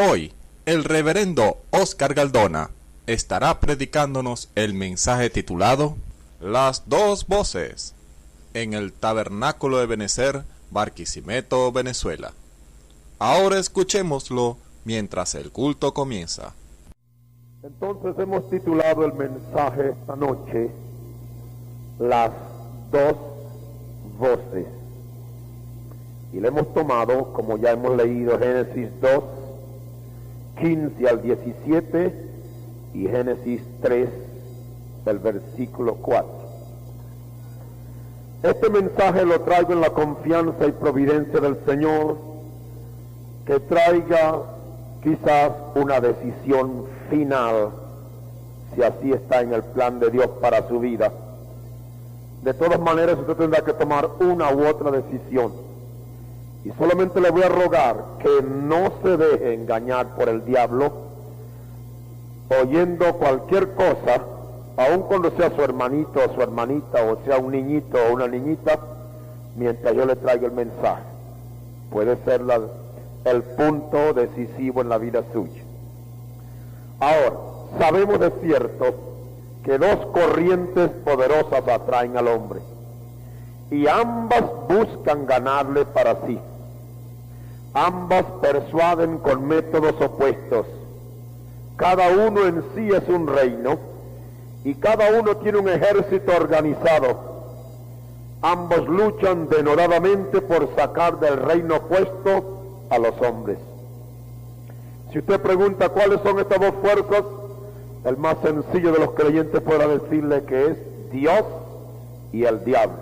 Hoy, el reverendo Oscar Galdona estará predicándonos el mensaje titulado Las dos voces, en el Tabernáculo de Benecer, Barquisimeto, Venezuela. Ahora escuchémoslo mientras el culto comienza. Entonces hemos titulado el mensaje esta noche, Las dos voces. Y le hemos tomado, como ya hemos leído, Génesis 2, 15 al 17 y Génesis 3, el versículo 4. Este mensaje lo traigo en la confianza y providencia del Señor, que traiga quizás una decisión final, si así está en el plan de Dios para su vida. De todas maneras, usted tendrá que tomar una u otra decisión. Y solamente le voy a rogar que no se deje engañar por el diablo, oyendo cualquier cosa, aun cuando sea su hermanito o su hermanita, o sea un niñito o una niñita, mientras yo le traigo el mensaje. Puede ser el punto decisivo en la vida suya. Ahora, sabemos de cierto que dos corrientes poderosas atraen al hombre, y ambas buscan ganarle para sí. Ambas persuaden con métodos opuestos. Cada uno en sí es un reino, y cada uno tiene un ejército organizado. Ambos luchan denodadamente por sacar del reino opuesto a los hombres. Si usted pregunta cuáles son estas dos fuerzas, el más sencillo de los creyentes podrá decirle que es Dios y el diablo.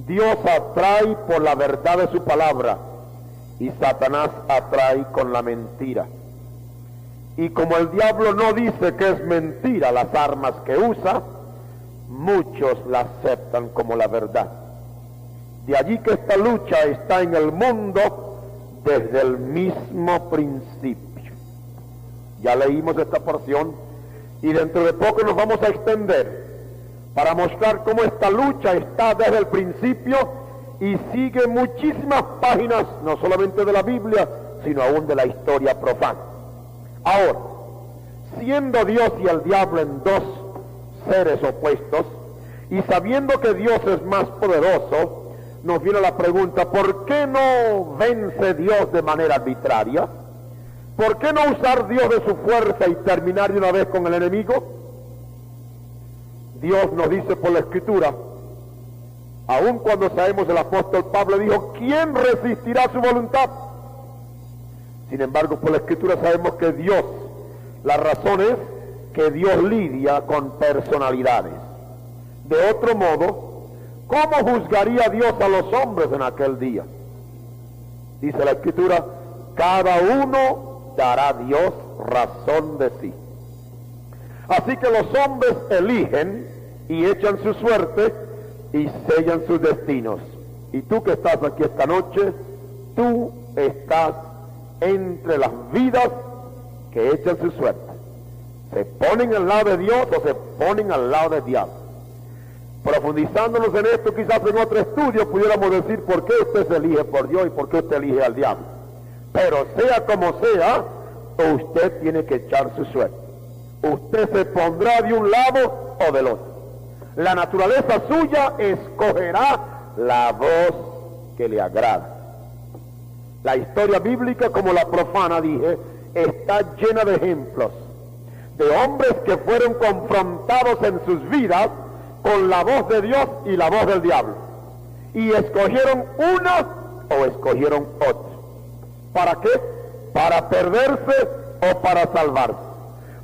Dios atrae por la verdad de su palabra, y Satanás atrae con la mentira. Y como el diablo no dice que es mentira las armas que usa, muchos la aceptan como la verdad. De allí que esta lucha está en el mundo desde el mismo principio. Ya leímos esta porción y dentro de poco nos vamos a extender para mostrar cómo esta lucha está desde el principio y sigue muchísimas páginas, no solamente de la Biblia, sino aún de la historia profana. Ahora, siendo Dios y el diablo en dos seres opuestos, y sabiendo que Dios es más poderoso, nos viene la pregunta, ¿por qué no vence Dios de manera arbitraria? ¿Por qué no usar Dios de su fuerza y terminar de una vez con el enemigo? Dios nos dice por la Escritura, aun cuando sabemos el apóstol Pablo dijo, ¿quién resistirá su voluntad? Sin embargo, por la Escritura sabemos que Dios, la razón es que Dios lidia con personalidades. De otro modo, ¿cómo juzgaría Dios a los hombres en aquel día? Dice la Escritura, cada uno dará a Dios razón de sí. Así que los hombres eligen y echan su suerte y sellan sus destinos. Y tú que estás aquí esta noche, tú estás entre las vidas que echan su suerte. Se ponen al lado de Dios o se ponen al lado del diablo. Profundizándonos en esto, quizás en otro estudio pudiéramos decir por qué usted se elige por Dios y por qué usted elige al diablo. Pero sea como sea, usted tiene que echar su suerte. Usted se pondrá de un lado o del otro. La naturaleza suya escogerá la voz que le agrada. La historia bíblica, como la profana dije, está llena de ejemplos de hombres que fueron confrontados en sus vidas con la voz de Dios y la voz del diablo, y escogieron una o escogieron otra. ¿Para qué? Para perderse o para salvarse,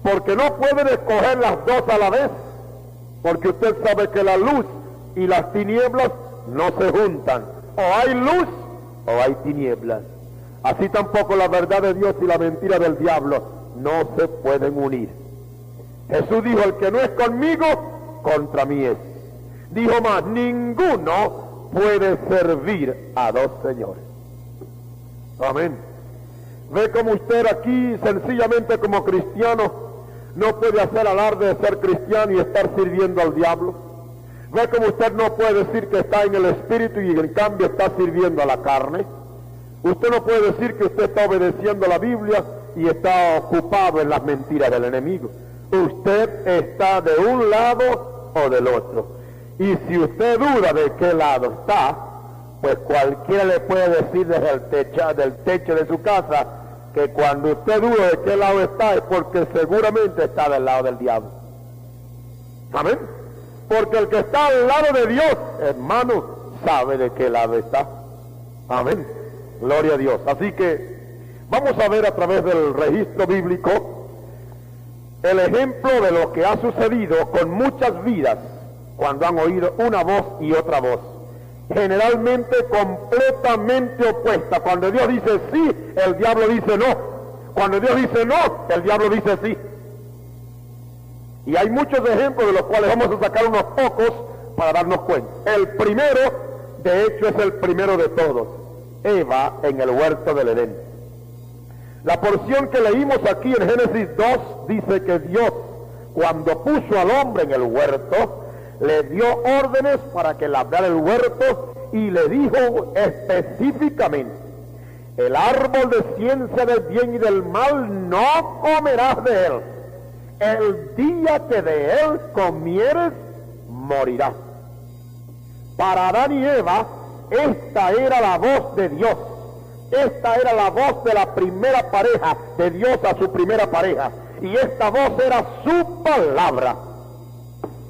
porque no pueden escoger las dos a la vez, porque usted sabe que la luz y las tinieblas no se juntan, o hay luz o hay tinieblas. Así tampoco la verdad de Dios y la mentira del diablo no se pueden unir. Jesús dijo, el que no es conmigo, contra mí es. Dijo más, ninguno puede servir a dos señores. Amén. Ve como usted aquí, sencillamente como cristiano, no puede hacer alarde de ser cristiano y estar sirviendo al diablo. Ve como usted no puede decir que está en el Espíritu y en cambio está sirviendo a la carne. Usted no puede decir que usted está obedeciendo la Biblia y está ocupado en las mentiras del enemigo. Usted está de un lado o del otro. Y si usted duda de qué lado está, pues cualquiera le puede decir desde el techo de su casa que cuando usted duda de qué lado está es porque seguramente está del lado del diablo. Amén. Porque el que está al lado de Dios, hermano, sabe de qué lado está. Amén. Gloria a Dios. Así que vamos a ver a través del registro bíblico el ejemplo de lo que ha sucedido con muchas vidas cuando han oído una voz y otra voz, generalmente completamente opuesta. Cuando Dios dice sí, el diablo dice no. Cuando Dios dice no, el diablo dice sí. Y hay muchos ejemplos de los cuales vamos a sacar unos pocos para darnos cuenta. El primero, de hecho, es el primero de todos: Eva en el huerto del Edén. La porción que leímos aquí en Génesis 2 dice que Dios, cuando puso al hombre en el huerto, le dio órdenes para que labrara el huerto y le dijo específicamente: el árbol de ciencia del bien y del mal no comerás de él. El día que de él comieres, morirás. Para Adán y Eva, esta era la voz de Dios. Esta era la voz de la primera pareja, de Dios a su primera pareja. Y esta voz era su palabra.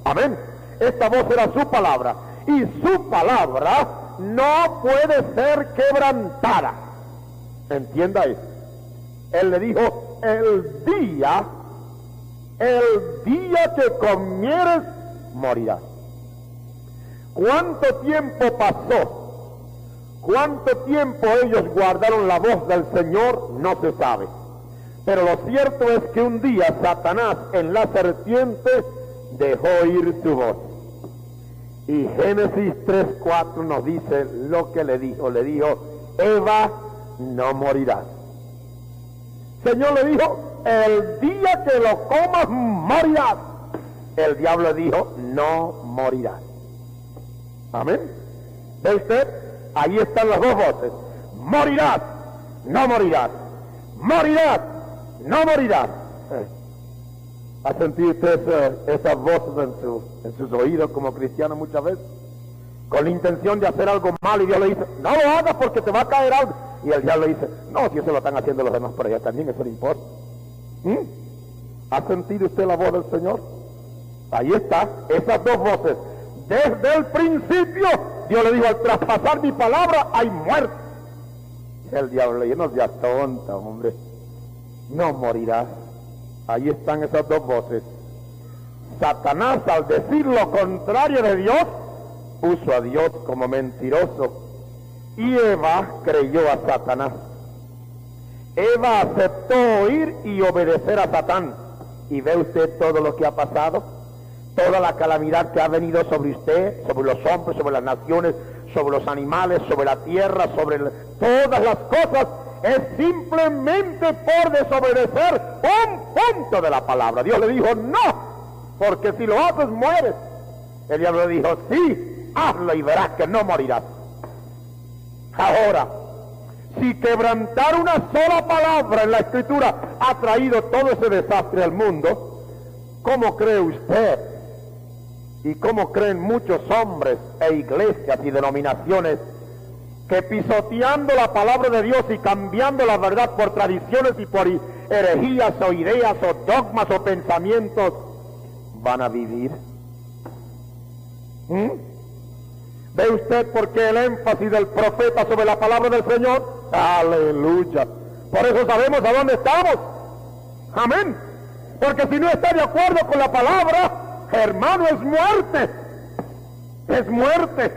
Amén. Esta voz era su palabra. Y su palabra no puede ser quebrantada. Entienda eso. Él le dijo: el día que comieres, morirás. ¿Cuánto tiempo pasó? ¿Cuánto tiempo ellos guardaron la voz del Señor? No se sabe. Pero lo cierto es que un día Satanás en la serpiente dejó oír su voz. Y Génesis 3:4 nos dice lo que le dijo. Le dijo: Eva, no morirás. Señor le dijo: el día que lo comas, morirás. El diablo dijo: no morirás. Amén. ¿Ve usted? Ahí están las dos voces: morirás, no morirás. Morirás, no morirás. ¿Ha sentido usted esas voces en sus oídos como cristiano muchas veces? Con la intención de hacer algo malo, y Dios le dice: no lo hagas porque te va a caer algo. Y el diablo le dice: no, si eso lo están haciendo los demás por allá también, eso no importa. ¿Ha sentido usted la voz del Señor? Ahí está, esas dos voces. Desde el principio, Dios le dijo: al traspasar mi palabra hay muerte. El diablo le dijo: no seas tonta, hombre, no morirás. Ahí están esas dos voces. Satanás, al decir lo contrario de Dios, puso a Dios como mentiroso. Y Eva creyó a Satanás. Eva aceptó oír y obedecer a Satán. ¿Y ve usted todo lo que ha pasado? Toda la calamidad que ha venido sobre usted, sobre los hombres, sobre las naciones, sobre los animales, sobre la tierra, sobre todas las cosas, es simplemente por desobedecer un punto de la palabra. Dios le dijo: no, porque si lo haces, mueres. El diablo le dijo: sí, hazlo y verás que no morirás. Ahora, si quebrantar una sola palabra en la Escritura ha traído todo ese desastre al mundo, ¿cómo cree usted? Y cómo creen muchos hombres e iglesias y denominaciones que pisoteando la palabra de Dios y cambiando la verdad por tradiciones y por herejías o ideas o dogmas o pensamientos van a vivir? ¿Ve usted por qué el énfasis del profeta sobre la palabra del Señor? Aleluya. Por eso sabemos a dónde estamos. Amén. Porque si no está de acuerdo con la palabra, hermano, es muerte. Es muerte.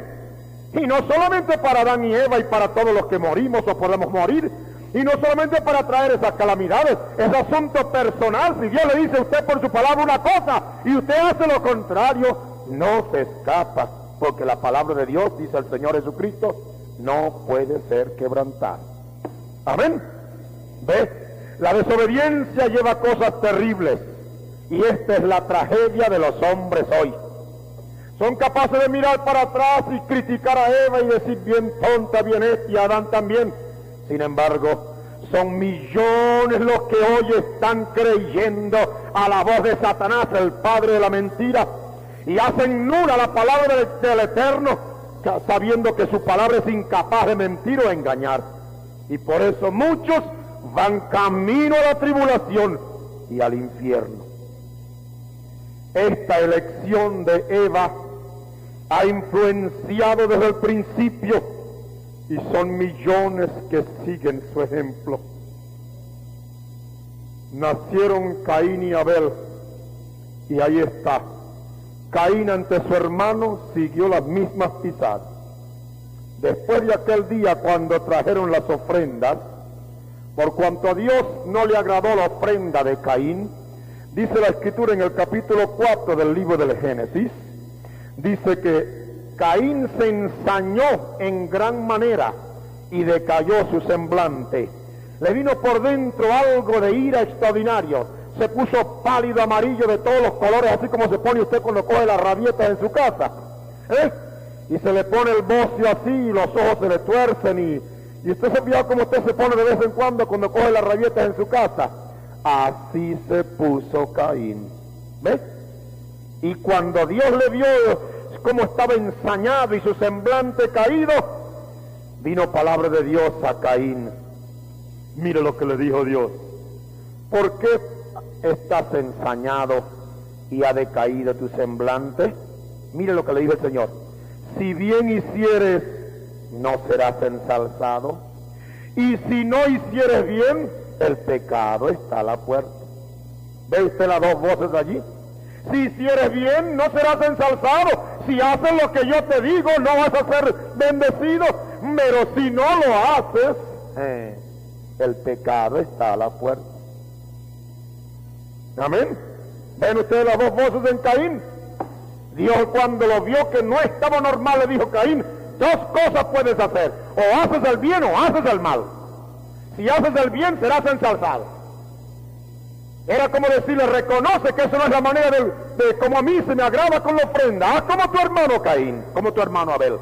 Y no solamente para Adán y Eva y para todos los que morimos o podemos morir, y no solamente para traer esas calamidades, es asunto personal. Si Dios le dice a usted por su palabra una cosa y usted hace lo contrario, no se escapa, porque la palabra de Dios, dice el Señor Jesucristo, no puede ser quebrantada. Amén. ¿Ve? La desobediencia lleva cosas terribles, y esta es la tragedia de los hombres hoy. Son capaces de mirar para atrás y criticar a Eva y decir: bien tonta, bien esta, y a Adán también. Sin embargo, son millones los que hoy están creyendo a la voz de Satanás, el padre de la mentira, y hacen nula la palabra del Eterno, sabiendo que su palabra es incapaz de mentir o engañar. Y por eso muchos van camino a la tribulación y al infierno. Esta elección de Eva ha influenciado desde el principio y son millones que siguen su ejemplo. Nacieron Caín y Abel, y ahí está. Caín ante su hermano siguió las mismas pisadas. Después de aquel día cuando trajeron las ofrendas, por cuanto a Dios no le agradó la ofrenda de Caín, dice la Escritura en el capítulo 4 del libro del Génesis, dice que Caín se ensañó en gran manera y decayó su semblante. Le vino por dentro algo de ira extraordinario. Se puso pálido, amarillo, de todos los colores, así como se pone usted cuando coge las rabietas en su casa. Y se le pone el bocio así, y los ojos se le tuercen, y usted se fija como usted se pone de vez en cuando coge las rabietas en su casa. Así se puso Caín. ¿Ves? Y cuando Dios le vio cómo estaba ensañado y su semblante caído, vino palabra de Dios a Caín. Mire lo que le dijo Dios. ¿Por qué estás ensañado y ha decaído tu semblante? Mire lo que le dijo el Señor. Si bien hicieres, no serás ensalzado. Y si no hicieres bien, el pecado está a la puerta. ¿Ve usted las dos voces allí? Si hicieres bien, no serás ensalzado. Si haces lo que yo te digo, no vas a ser bendecido. Pero si no lo haces, el pecado está a la puerta. Amén. ¿Ven ustedes las dos voces en Caín? Dios, cuando lo vio que no estaba normal, le dijo: Caín, dos cosas puedes hacer: o haces el bien o haces el mal. Si haces el bien, serás ensalzado. Era como decirle: reconoce que eso no es la manera de como a mí se me agrada con la ofrenda. Haz como tu hermano Caín, como tu hermano Abel.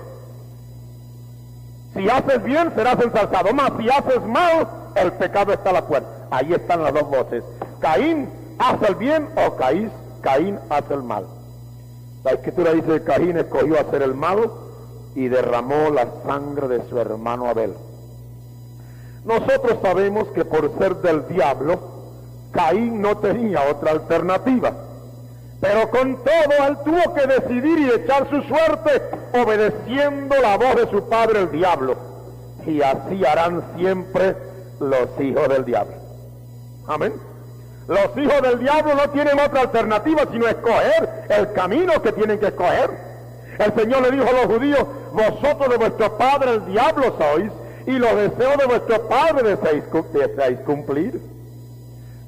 Si haces bien, serás ensalzado. Más, si haces mal, el pecado está a la puerta. Ahí están las dos voces. Caín hace el bien o Caín hace el mal. La Escritura dice que Caín escogió hacer el mal y derramó la sangre de su hermano Abel. Nosotros sabemos que por ser del diablo, Caín no tenía otra alternativa. Pero con todo, él tuvo que decidir y echar su suerte obedeciendo la voz de su padre el diablo. Y así harán siempre los hijos del diablo. Amén. Los hijos del diablo no tienen otra alternativa sino escoger el camino que tienen que escoger. El Señor le dijo a los judíos: vosotros de vuestro padre el diablo sois, y los deseos de vuestro padre deseáis cumplir.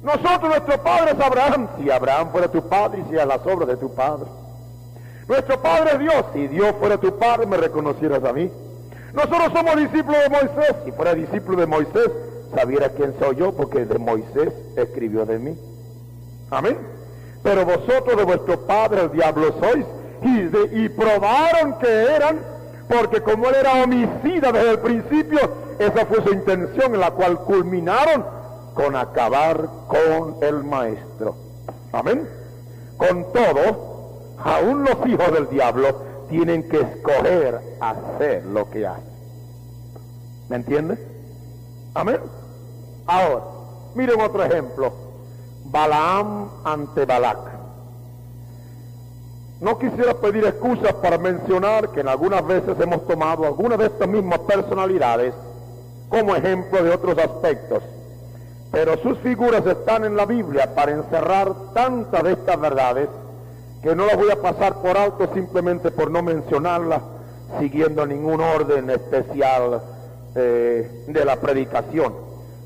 Nosotros, nuestro padre es Abraham. Si Abraham fuera tu padre, y si a las obras de tu padre. Nuestro padre es Dios. Si Dios fuera tu padre, me reconocieras a mí. Nosotros somos discípulos de Moisés. Si fuera discípulo de Moisés, sabiera quién soy yo, porque de Moisés escribió de mí. Amén. Pero vosotros de vuestro padre el diablo sois, y probaron que eran, porque como él era homicida desde el principio, esa fue su intención, en la cual culminaron con acabar con el maestro. Amén. Con todo, aún los hijos del diablo tienen que escoger hacer lo que hacen. ¿Me entiende? Amén. Ahora, miren otro ejemplo. Balaam ante Balac. No quisiera pedir excusas para mencionar que en algunas veces hemos tomado algunas de estas mismas personalidades como ejemplo de otros aspectos, pero sus figuras están en la Biblia para encerrar tantas de estas verdades que no las voy a pasar por alto simplemente por no mencionarlas, siguiendo ningún orden especial de la predicación,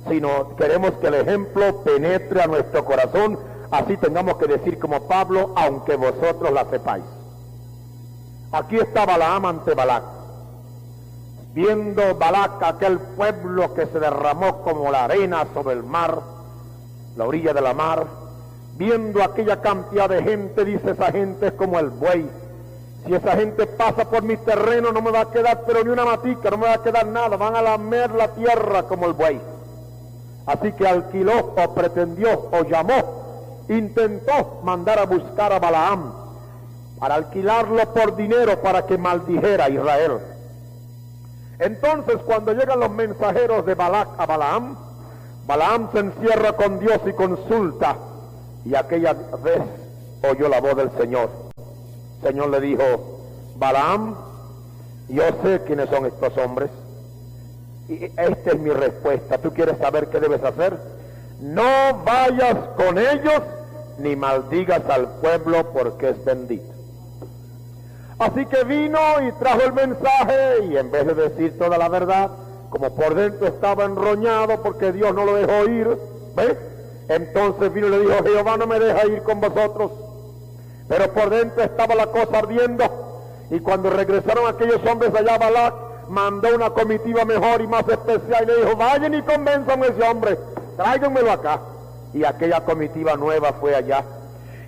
sino queremos que el ejemplo penetre a nuestro corazón, así tengamos que decir como Pablo: aunque vosotros la sepáis. Aquí está Balaam ante Balac. Viendo Balac aquel pueblo que se derramó como la arena sobre el mar, la orilla de la mar, viendo aquella cantidad de gente, dice: esa gente es como el buey, Si esa gente pasa por mi terreno no me va a quedar pero ni una matica, no me va a quedar nada, van a lamer la tierra como el buey. Así que alquiló o pretendió o llamó, intentó mandar a buscar a Balaam para alquilarlo por dinero para que maldijera a Israel. Entonces cuando llegan los mensajeros de Balac a Balaam, Balaam se encierra con Dios y consulta, y aquella vez oyó la voz del Señor. El Señor le dijo: Balaam, yo sé quiénes son estos hombres, y esta es mi respuesta. ¿Tú quieres saber qué debes hacer? No vayas con ellos, ni maldigas al pueblo, porque es bendito. Así que vino y trajo el mensaje, y en vez de decir toda la verdad, como por dentro estaba enroñado porque Dios no lo dejó ir, ¿ves? Entonces vino y le dijo: Jehová no me deja ir con vosotros. Pero por dentro estaba la cosa ardiendo, y cuando regresaron aquellos hombres allá, Balac mandó una comitiva mejor y más especial, y le dijo: vayan y convenzan a ese hombre, tráiganmelo acá. Y aquella comitiva nueva fue allá,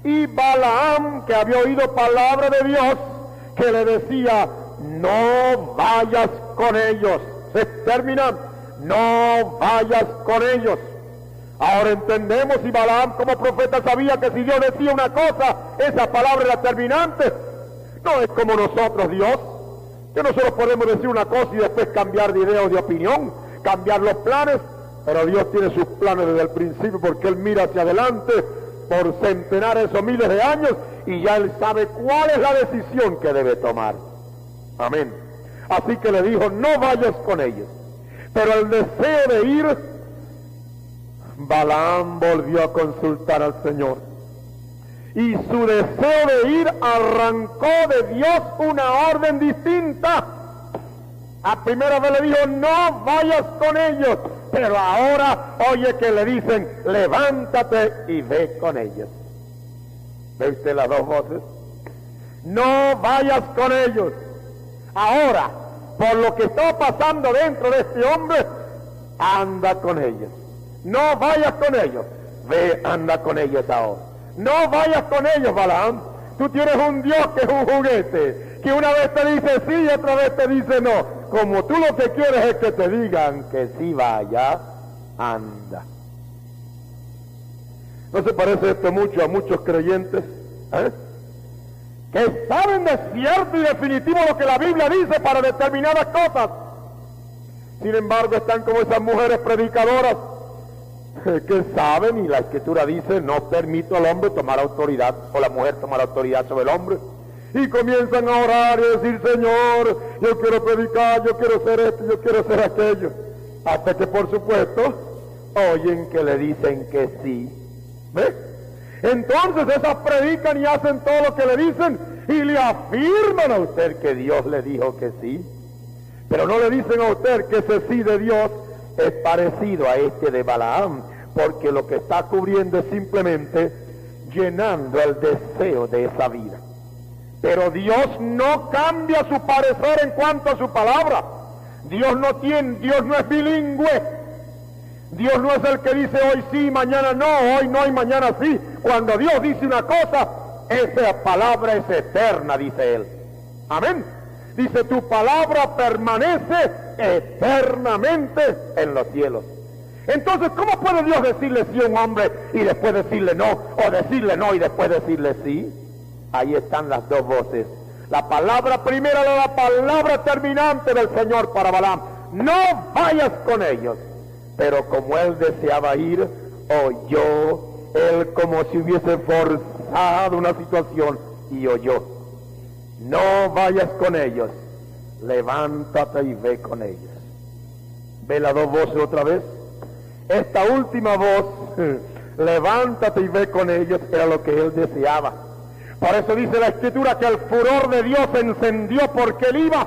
y Balaam, que había oído palabra de Dios que le decía: no vayas con ellos, se termina, no vayas con ellos. Ahora entendemos, y Balaam como profeta sabía que si Dios decía una cosa, esa palabra era terminante. No es como nosotros, Dios, que nosotros podemos decir una cosa y después cambiar de idea o de opinión, cambiar los planes, pero Dios tiene sus planes desde el principio, porque Él mira hacia adelante por centenares o miles de años, y ya Él sabe cuál es la decisión que debe tomar. Amén. Así que le dijo: no vayas con ellos. Pero el deseo de ir, Balaam volvió a consultar al Señor, y su deseo de ir arrancó de Dios una orden distinta. A primera vez le dijo: no vayas con ellos, pero ahora oye que le dicen: levántate y ve con ellos. ¿Ve usted las dos voces? No vayas con ellos. Ahora, por lo que está pasando dentro de este hombre, anda con ellos. No vayas con ellos. Ve, anda con ellos ahora. No vayas con ellos, Balaam. Tú tienes un Dios que es un juguete, que una vez te dice sí y otra vez te dice no. Como tú lo que quieres es que te digan que sí vaya, anda. ¿No se parece esto mucho a muchos creyentes? Que saben de cierto y definitivo lo que la Biblia dice para determinadas cosas. Sin embargo, están como esas mujeres predicadoras que saben, y la Escritura dice: no permito al hombre tomar autoridad, o la mujer tomar autoridad sobre el hombre, y comienzan a orar y a decir: Señor, yo quiero predicar, yo quiero hacer esto, yo quiero hacer aquello, hasta que por supuesto oyen que le dicen que sí. ¿Ves? Entonces esas predican y hacen todo lo que le dicen y le afirman a usted que Dios le dijo que sí, pero no le dicen a usted que ese sí de Dios es parecido a este de Balaam, porque lo que está cubriendo es simplemente llenando el deseo de esa vida. Pero Dios no cambia su parecer en cuanto a su palabra. Dios no es bilingüe. Dios no es el que dice hoy sí, mañana no, hoy no y mañana sí. Cuando Dios dice una cosa, esa palabra es eterna, dice Él. Amén. Dice: tu palabra permanece eternamente en los cielos. Entonces, ¿cómo puede Dios decirle sí a un hombre y después decirle no? O decirle no y después decirle sí. Ahí están las dos voces. La palabra primera era la palabra terminante del Señor para Balaam: no vayas con ellos. Pero como él deseaba ir, oyó, él como si hubiese forzado una situación, y oyó: no vayas con ellos, levántate y ve con ellos. ¿Ve las dos voces otra vez? Esta última voz, levántate y ve con ellos, era lo que él deseaba. Por eso dice la Escritura que el furor de Dios se encendió porque él iba,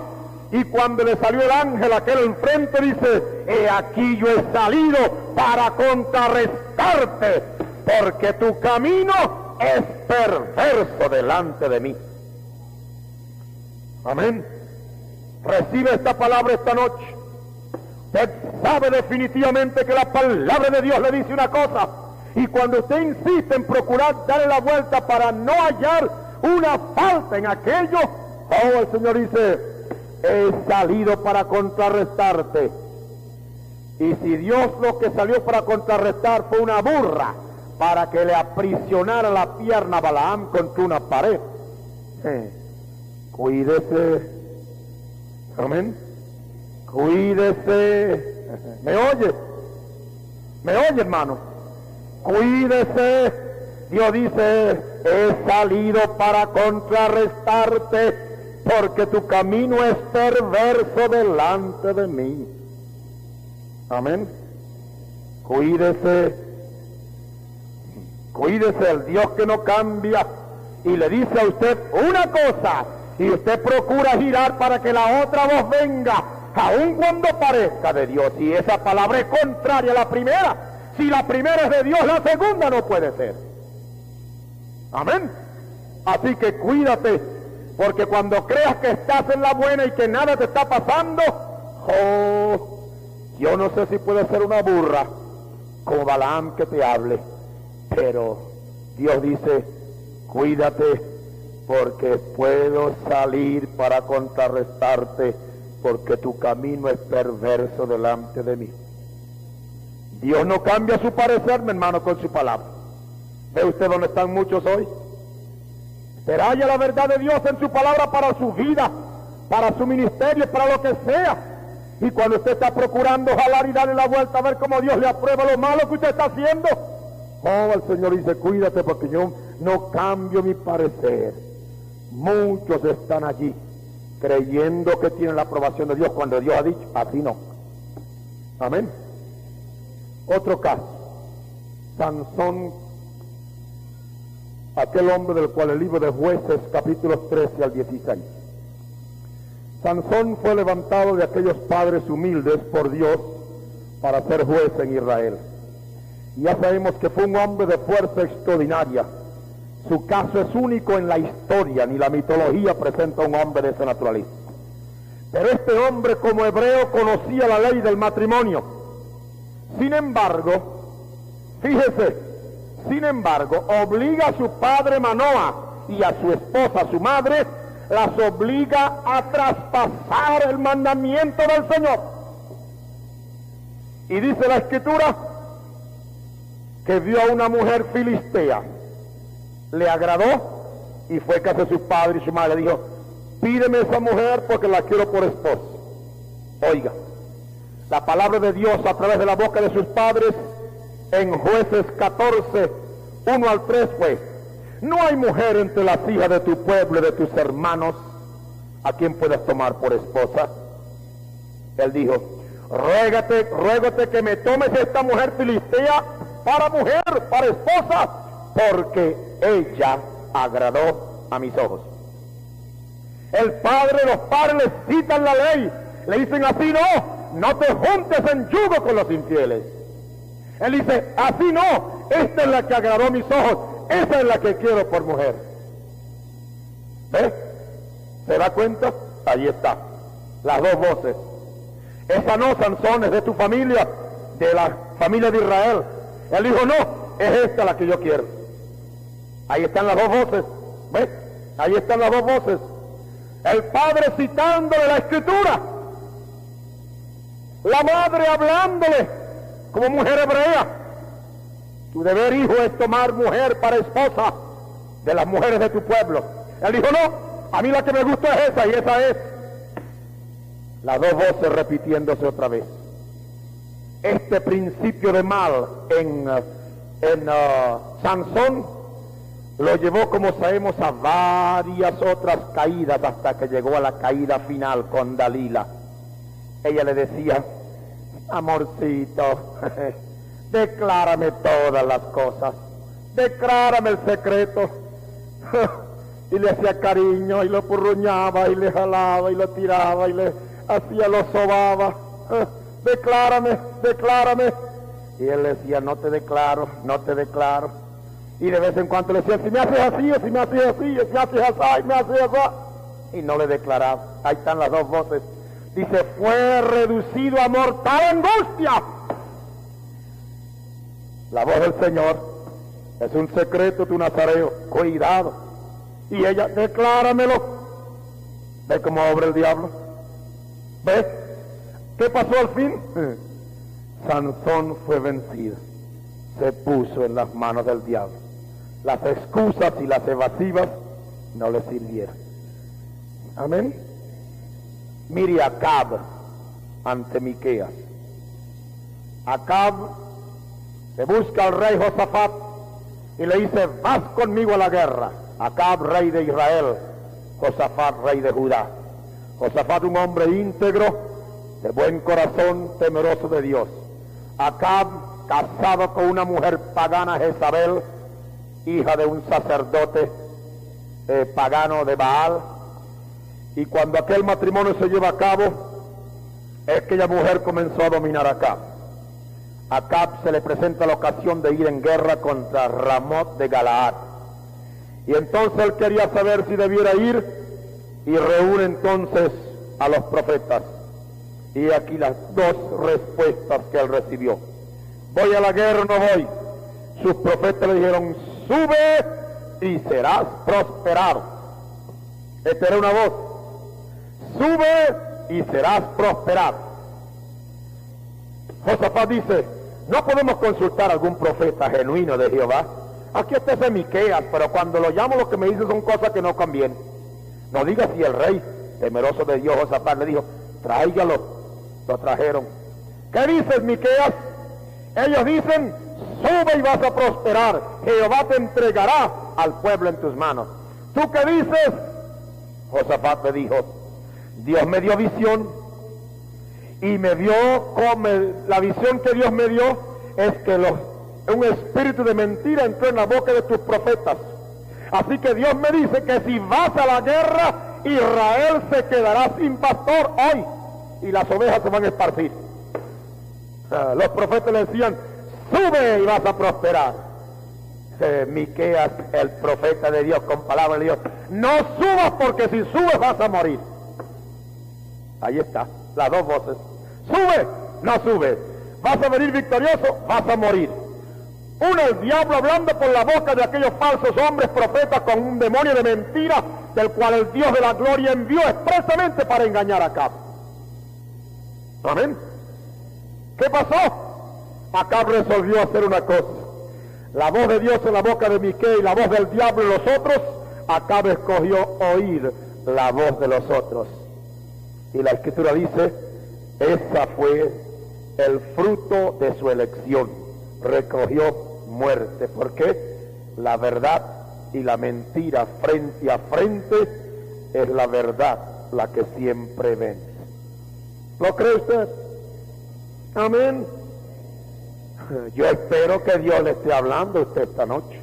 y cuando le salió el ángel aquel enfrente, dice: he aquí yo he salido para contrarrestarte, porque tu camino es perverso delante de mí. Amén. Recibe esta palabra esta noche. Usted sabe definitivamente que la palabra de Dios le dice una cosa, y cuando usted insiste en procurar darle la vuelta para no hallar una falta en aquello, Oh, el Señor dice, he salido para contrarrestarte. Y si Dios lo que salió para contrarrestar fue una burra, para que le aprisionara la pierna a Balaam contra una pared, cuídese. Amén. Cuídese. ¿Me oye? ¿Me oye, hermano? Cuídese. Dios dice, he salido para contrarrestarte, porque tu camino es perverso delante de mí. Amén. Cuídese. Cuídese, el Dios que no cambia. Y le dice a usted una cosa, y usted procura girar para que la otra voz venga, aun cuando parezca de Dios. Y esa palabra es contraria a la primera. Si la primera es de Dios, la segunda no puede ser. Amén. Así que cuídate, porque cuando creas que estás en la buena y que nada te está pasando, yo no sé si puede ser una burra como Balaam que te hable, pero Dios dice, cuídate, porque puedo salir para contrarrestarte, porque tu camino es perverso delante de mí. Dios no cambia su parecer, mi hermano, con su palabra. ¿Ve usted dónde están muchos hoy? Pero haya la verdad de Dios en su palabra para su vida, para su ministerio, para lo que sea. Y cuando usted está procurando jalar y darle la vuelta a ver cómo Dios le aprueba lo malo que usted está haciendo, el Señor dice, cuídate, porque yo no cambio mi parecer. Muchos están allí creyendo que tienen la aprobación de Dios cuando Dios ha dicho, así no. Amén. Otro caso, Sansón, aquel hombre del cual el libro de Jueces, capítulos 13 al 16. Sansón fue levantado de aquellos padres humildes por Dios para ser juez en Israel. Y ya sabemos que fue un hombre de fuerza extraordinaria. Su caso es único en la historia, ni la mitología presenta un hombre de esa naturaleza. Pero este hombre, como hebreo, conocía la ley del matrimonio. Sin embargo, fíjese, obliga a su padre Manoa y a su esposa, su madre, las obliga a traspasar el mandamiento del Señor. Y dice la Escritura que vio a una mujer filistea, le agradó y fue casa de su padre y su madre. Dijo, pídeme esa mujer porque la quiero por esposa. Oiga, la palabra de Dios a través de la boca de sus padres en Jueces 14, 1 al 3 fue, no hay mujer entre las hijas de tu pueblo y de tus hermanos a quien puedas tomar por esposa. Él dijo, ruégate que me tomes esta mujer filistea para mujer, para esposa, porque ella agradó a mis ojos. Los padres le citan la ley, le dicen así no te juntes en yugo con los infieles. Él dice, así no, esta es la que agradó a mis ojos, esa es la que quiero por mujer. ¿Ve? ¿Se da cuenta? Ahí está, las dos voces. Esa no, Sansón, es de tu familia, de la familia de Israel. Él dijo, no, es esta la que yo quiero. Ahí están las dos voces. ¿Ve? Ahí están las dos voces. El padre citándole la Escritura, la madre hablándole como mujer hebrea. Tu deber, hijo, es tomar mujer para esposa de las mujeres de tu pueblo. Él dijo, no, a mí la que me gusta es esa, y esa es. Las dos voces repitiéndose otra vez. Este principio de mal en Sansón lo llevó, como sabemos, a varias otras caídas, hasta que llegó a la caída final con Dalila. Ella le decía, amorcito, declárame todas las cosas, declárame el secreto. Y le hacía cariño, y lo purruñaba, y le jalaba, y lo tiraba, y le hacía, lo sobaba. Declárame. Y él le decía, no te declaro. Y de vez en cuando le decía, si me haces así, si me haces así, si me haces así, me haces así. Y no le declaraba. Ahí están las dos voces. Dice, fue reducido a mortal angustia. La voz del Señor es un secreto tu nazareo, cuidado. Y ella, decláramelo. ¿Ve cómo obra el diablo? ¿Ve? ¿Qué pasó al fin? Sansón fue vencido. Se puso en las manos del diablo. Las excusas y las evasivas no le sirvieron. Amén. Mire a Acab ante Miqueas. Acab se busca al rey Josafat y le dice: vas conmigo a la guerra. Acab, rey de Israel; Josafat, rey de Judá. Josafat, un hombre íntegro, de buen corazón, temeroso de Dios. Acab, casado con una mujer pagana, Jezabel, hija de un sacerdote pagano de Baal. Y cuando aquel matrimonio se lleva a cabo, aquella mujer comenzó a dominar a Acab. A Acab se le presenta la ocasión de ir en guerra contra Ramot de Galaad. Y entonces él quería saber si debiera ir, y reúne entonces a los profetas. Y aquí las dos respuestas que él recibió: ¿voy a la guerra o no voy? Sus profetas le dijeron: sube y serás prosperado. Esta era una voz: sube y serás prosperado. Josafat dice: no podemos consultar a algún profeta genuino de Jehová. Aquí está ese Miqueas, pero cuando lo llamo lo que me dice son cosas que no convienen. No diga si el rey, temeroso de Dios, Josafat, le dijo: tráigalo. Lo trajeron. ¿Qué dices, Miqueas? Ellos dicen: sube y vas a prosperar. Jehová te entregará al pueblo en tus manos. ¿Tú qué dices? Josafat le dijo: Dios me dio visión, y me dio la visión que Dios me dio es que un espíritu de mentira entró en la boca de tus profetas. Así que Dios me dice que si vas a la guerra, Israel se quedará sin pastor hoy, y las ovejas se van a esparcir. Los profetas le decían: sube y vas a prosperar. Miqueas, el profeta de Dios, con palabras de Dios: no subas, porque si subes vas a morir. Ahí está, las dos voces: sube, no subes. Vas a venir victorioso, vas a morir. Uno, el diablo hablando por la boca de aquellos falsos hombres profetas con un demonio de mentira, del cual el Dios de la gloria envió expresamente para engañar a Acab. Amén. ¿Qué pasó? Acab resolvió hacer una cosa: la voz de Dios en la boca de Miqueas y la voz del diablo en los otros. Acab escogió oír la voz de los otros. Y la Escritura dice: esa fue el fruto de su elección. Recogió muerte. ¿Por qué? La verdad y la mentira frente a frente, es la verdad la que siempre vence. ¿Lo cree usted? Amén. Yo espero que Dios le esté hablando a usted esta noche.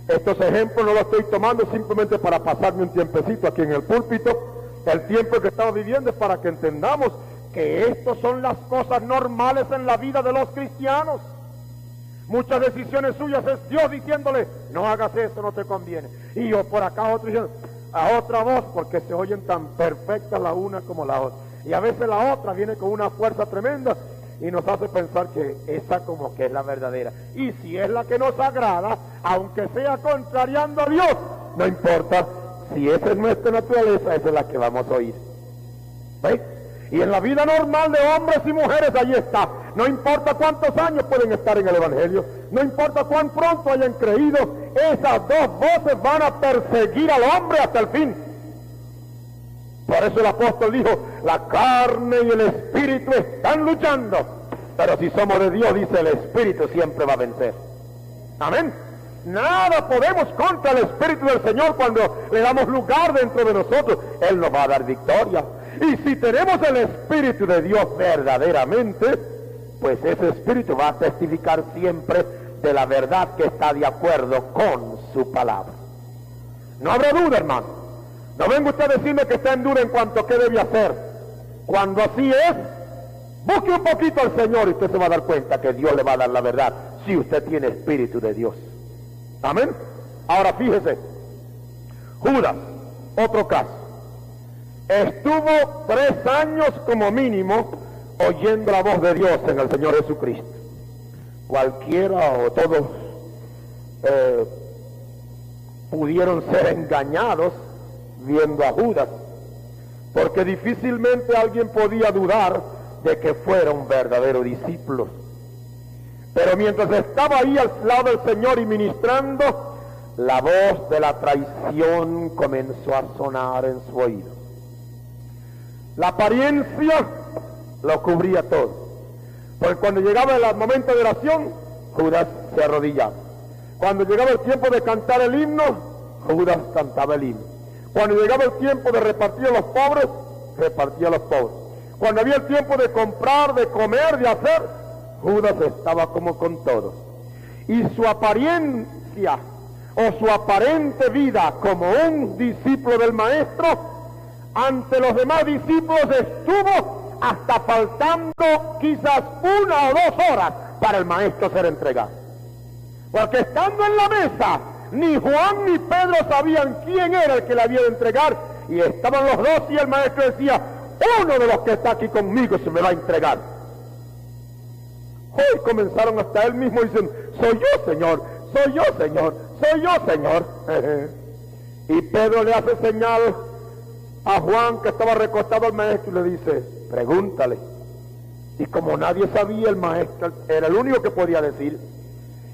Estos ejemplos no los estoy tomando simplemente para pasarme un tiempecito aquí en el púlpito. El tiempo que estamos viviendo es para que entendamos que estas son las cosas normales en la vida de los cristianos. Muchas decisiones suyas es Dios diciéndole: no hagas eso, no te conviene. Y yo por acá otro diciendo a otra voz, porque se oyen tan perfectas la una como la otra. Y a veces la otra viene con una fuerza tremenda y nos hace pensar que esa como que es la verdadera. Y si es la que nos agrada, aunque sea contrariando a Dios, no importa. Si esa es nuestra naturaleza, esa es la que vamos a oír. ¿Veis? Y en la vida normal de hombres y mujeres, allí está. No importa cuántos años pueden estar en el Evangelio, no importa cuán pronto hayan creído, esas dos voces van a perseguir al hombre hasta el fin. Por eso el apóstol dijo: la carne y el espíritu están luchando, pero si somos de Dios, dice, el espíritu siempre va a vencer. Amén. Nada podemos contra el espíritu del Señor cuando le damos lugar dentro de nosotros. Él nos va a dar victoria. Y si tenemos el espíritu de Dios verdaderamente, pues ese espíritu va a testificar siempre de la verdad que está de acuerdo con su palabra. No habrá duda, hermano. No venga usted a decirme que está en duda en cuanto a qué debe hacer. Cuando así es, busque un poquito al Señor y usted se va a dar cuenta que Dios le va a dar la verdad, si usted tiene espíritu de Dios. Amén. Ahora fíjese, Judas, otro caso, estuvo 3 años como mínimo oyendo la voz de Dios en el Señor Jesucristo. Cualquiera o todos pudieron ser engañados viendo a Judas. porque difícilmente alguien podía dudar de que fuera un verdadero discípulo. Pero mientras estaba ahí al lado del Señor y ministrando, la voz de la traición comenzó a sonar en su oído. La apariencia lo cubría todo, porque cuando llegaba el momento de oración, Judas se arrodillaba. Cuando llegaba el tiempo de cantar el himno, Judas cantaba el himno. Cuando llegaba el tiempo de repartir a los pobres, repartía a los pobres. Cuando había el tiempo de comprar, de comer, de hacer, Judas estaba como con todos. Y su apariencia o su aparente vida como un discípulo del Maestro, ante los demás discípulos estuvo hasta faltando quizás 1 o 2 horas para el Maestro ser entregado. Porque estando en la mesa, ni Juan ni Pedro sabían quién era el que le había de entregar, y estaban los dos y el Maestro decía: uno de los que está aquí conmigo se me va a entregar. Hoy comenzaron hasta él mismo diciendo: soy yo, Señor, soy yo, Señor, soy yo, Señor. Y Pedro le hace señal a Juan, que estaba recostado al Maestro, y le dice: pregúntale. Y como nadie sabía, el Maestro era el único que podía decir.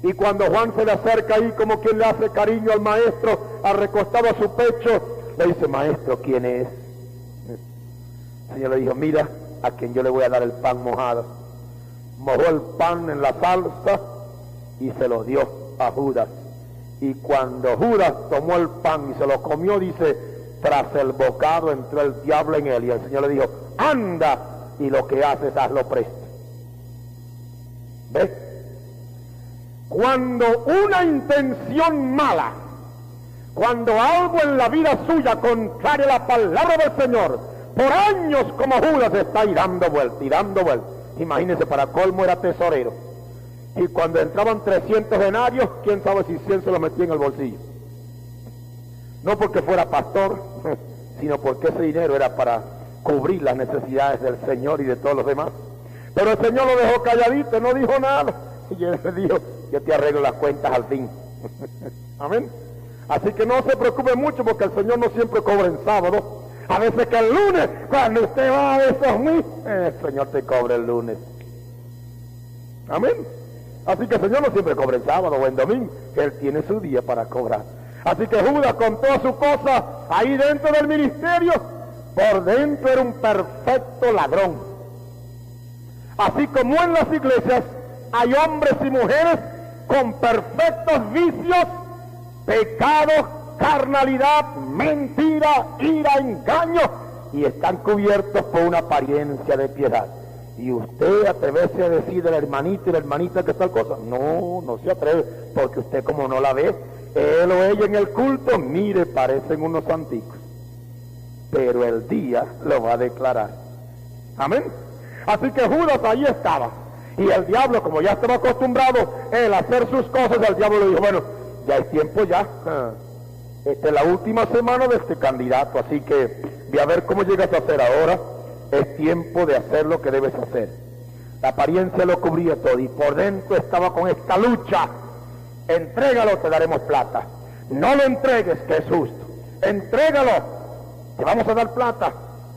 Y cuando Juan se le acerca ahí, como quien le hace cariño al Maestro, recostado a su pecho, le dice: Maestro, ¿quién es? El Señor le dijo: mira, a quien yo le voy a dar el pan mojado. Mojó el pan en la salsa y se lo dio a Judas. Y cuando Judas tomó el pan y se lo comió, dice: tras el bocado entró el diablo en él. Y el Señor le dijo: anda, y lo que haces, hazlo presto. ¿Ves? Cuando una intención mala, cuando algo en la vida suya contrario a la palabra del Señor, por años como Judas está ahí dando vuelta y dando vuelta. Imagínense, para colmo era tesorero. Y cuando entraban 300 denarios, quién sabe si 100 se lo metía en el bolsillo. No porque fuera pastor, sino porque ese dinero era para cubrir las necesidades del Señor y de todos los demás. Pero el Señor lo dejó calladito, no dijo nada. Y él le dijo: yo te arreglo las cuentas al fin. Amén. Así que no se preocupe mucho, porque el Señor no siempre cobra en sábado. A veces que el lunes, cuando usted va a esos mil, el Señor te cobra el lunes. Amén. Así que el Señor no siempre cobra en sábado o en domingo. Él tiene su día para cobrar. Así que Judas, con toda su cosa ahí dentro del ministerio, por dentro era un perfecto ladrón. Así como en las iglesias hay hombres y mujeres con perfectos vicios, pecados, carnalidad, mentira, ira, engaño, y están cubiertos por una apariencia de piedad. Y usted atrevese a decir de la hermanita y la hermanita que tal cosa. No, no se atreve, porque usted, como no la ve, él o ella en el culto, mire, parecen unos santicos, pero el día lo va a declarar. Amén. Así que Judas ahí estaba, y el diablo, como ya estaba acostumbrado él a hacer sus cosas, el diablo le dijo: bueno, ya es tiempo ya. Esta es la última semana de este candidato, así que ve a ver cómo llegas a hacer ahora. Es tiempo de hacer lo que debes hacer. La apariencia lo cubría todo, y por dentro estaba con esta lucha: entrégalo, te daremos plata. No lo entregues, que es justo. Entrégalo, te vamos a dar plata.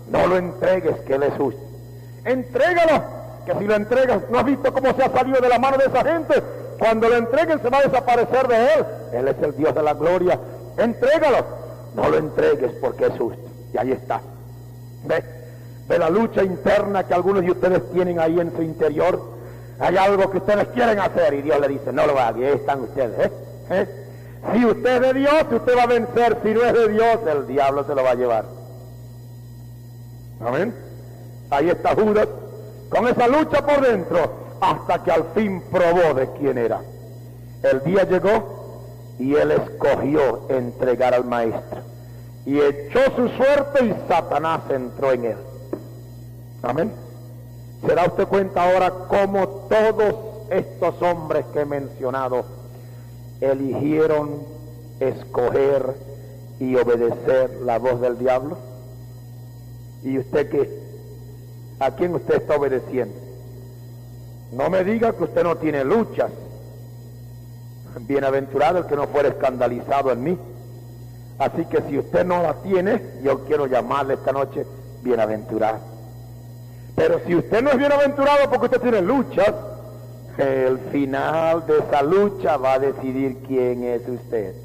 No lo entregues, que él es justo. Entrégalo, que si lo entregas, ¿no has visto cómo se ha salido de la mano de esa gente? Cuando lo entreguen se va a desaparecer de él. Él es el Dios de la gloria. Entrégalo, no lo entregues, porque es justo. Y ahí está. Ve la lucha interna que algunos de ustedes tienen ahí en su interior. Hay algo que ustedes quieren hacer y Dios le dice: no lo hagan. Y ahí están ustedes. Si usted es de Dios, usted va a vencer. Si no es de Dios, el diablo se lo va a llevar. Amén. Ahí está Judas con esa lucha por dentro, hasta que al fin probó de quién era. El día llegó y él escogió entregar al Maestro, y echó su suerte, y Satanás entró en él. Amén. ¿Se da usted cuenta ahora cómo todos estos hombres que he mencionado eligieron escoger y obedecer la voz del diablo? ¿Y usted qué? ¿A quién usted está obedeciendo? No me diga que usted no tiene luchas. Bienaventurado el que no fuera escandalizado en mí. Así que si usted no la tiene, yo quiero llamarle esta noche bienaventurado. Pero si usted no es bienaventurado porque usted tiene luchas, el final de esa lucha va a decidir quién es usted.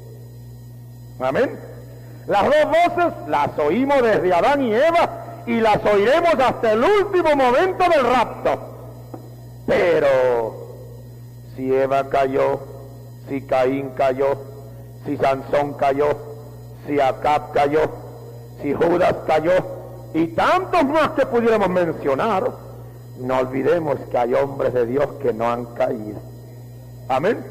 Amén. Las dos voces las oímos desde Adán y Eva y las oiremos hasta el último momento del rapto. Pero si Eva cayó, si Caín cayó, si Sansón cayó, si Acab cayó, si Judas cayó y tantos más que pudiéramos mencionar, no olvidemos que hay hombres de Dios que no han caído. Amén.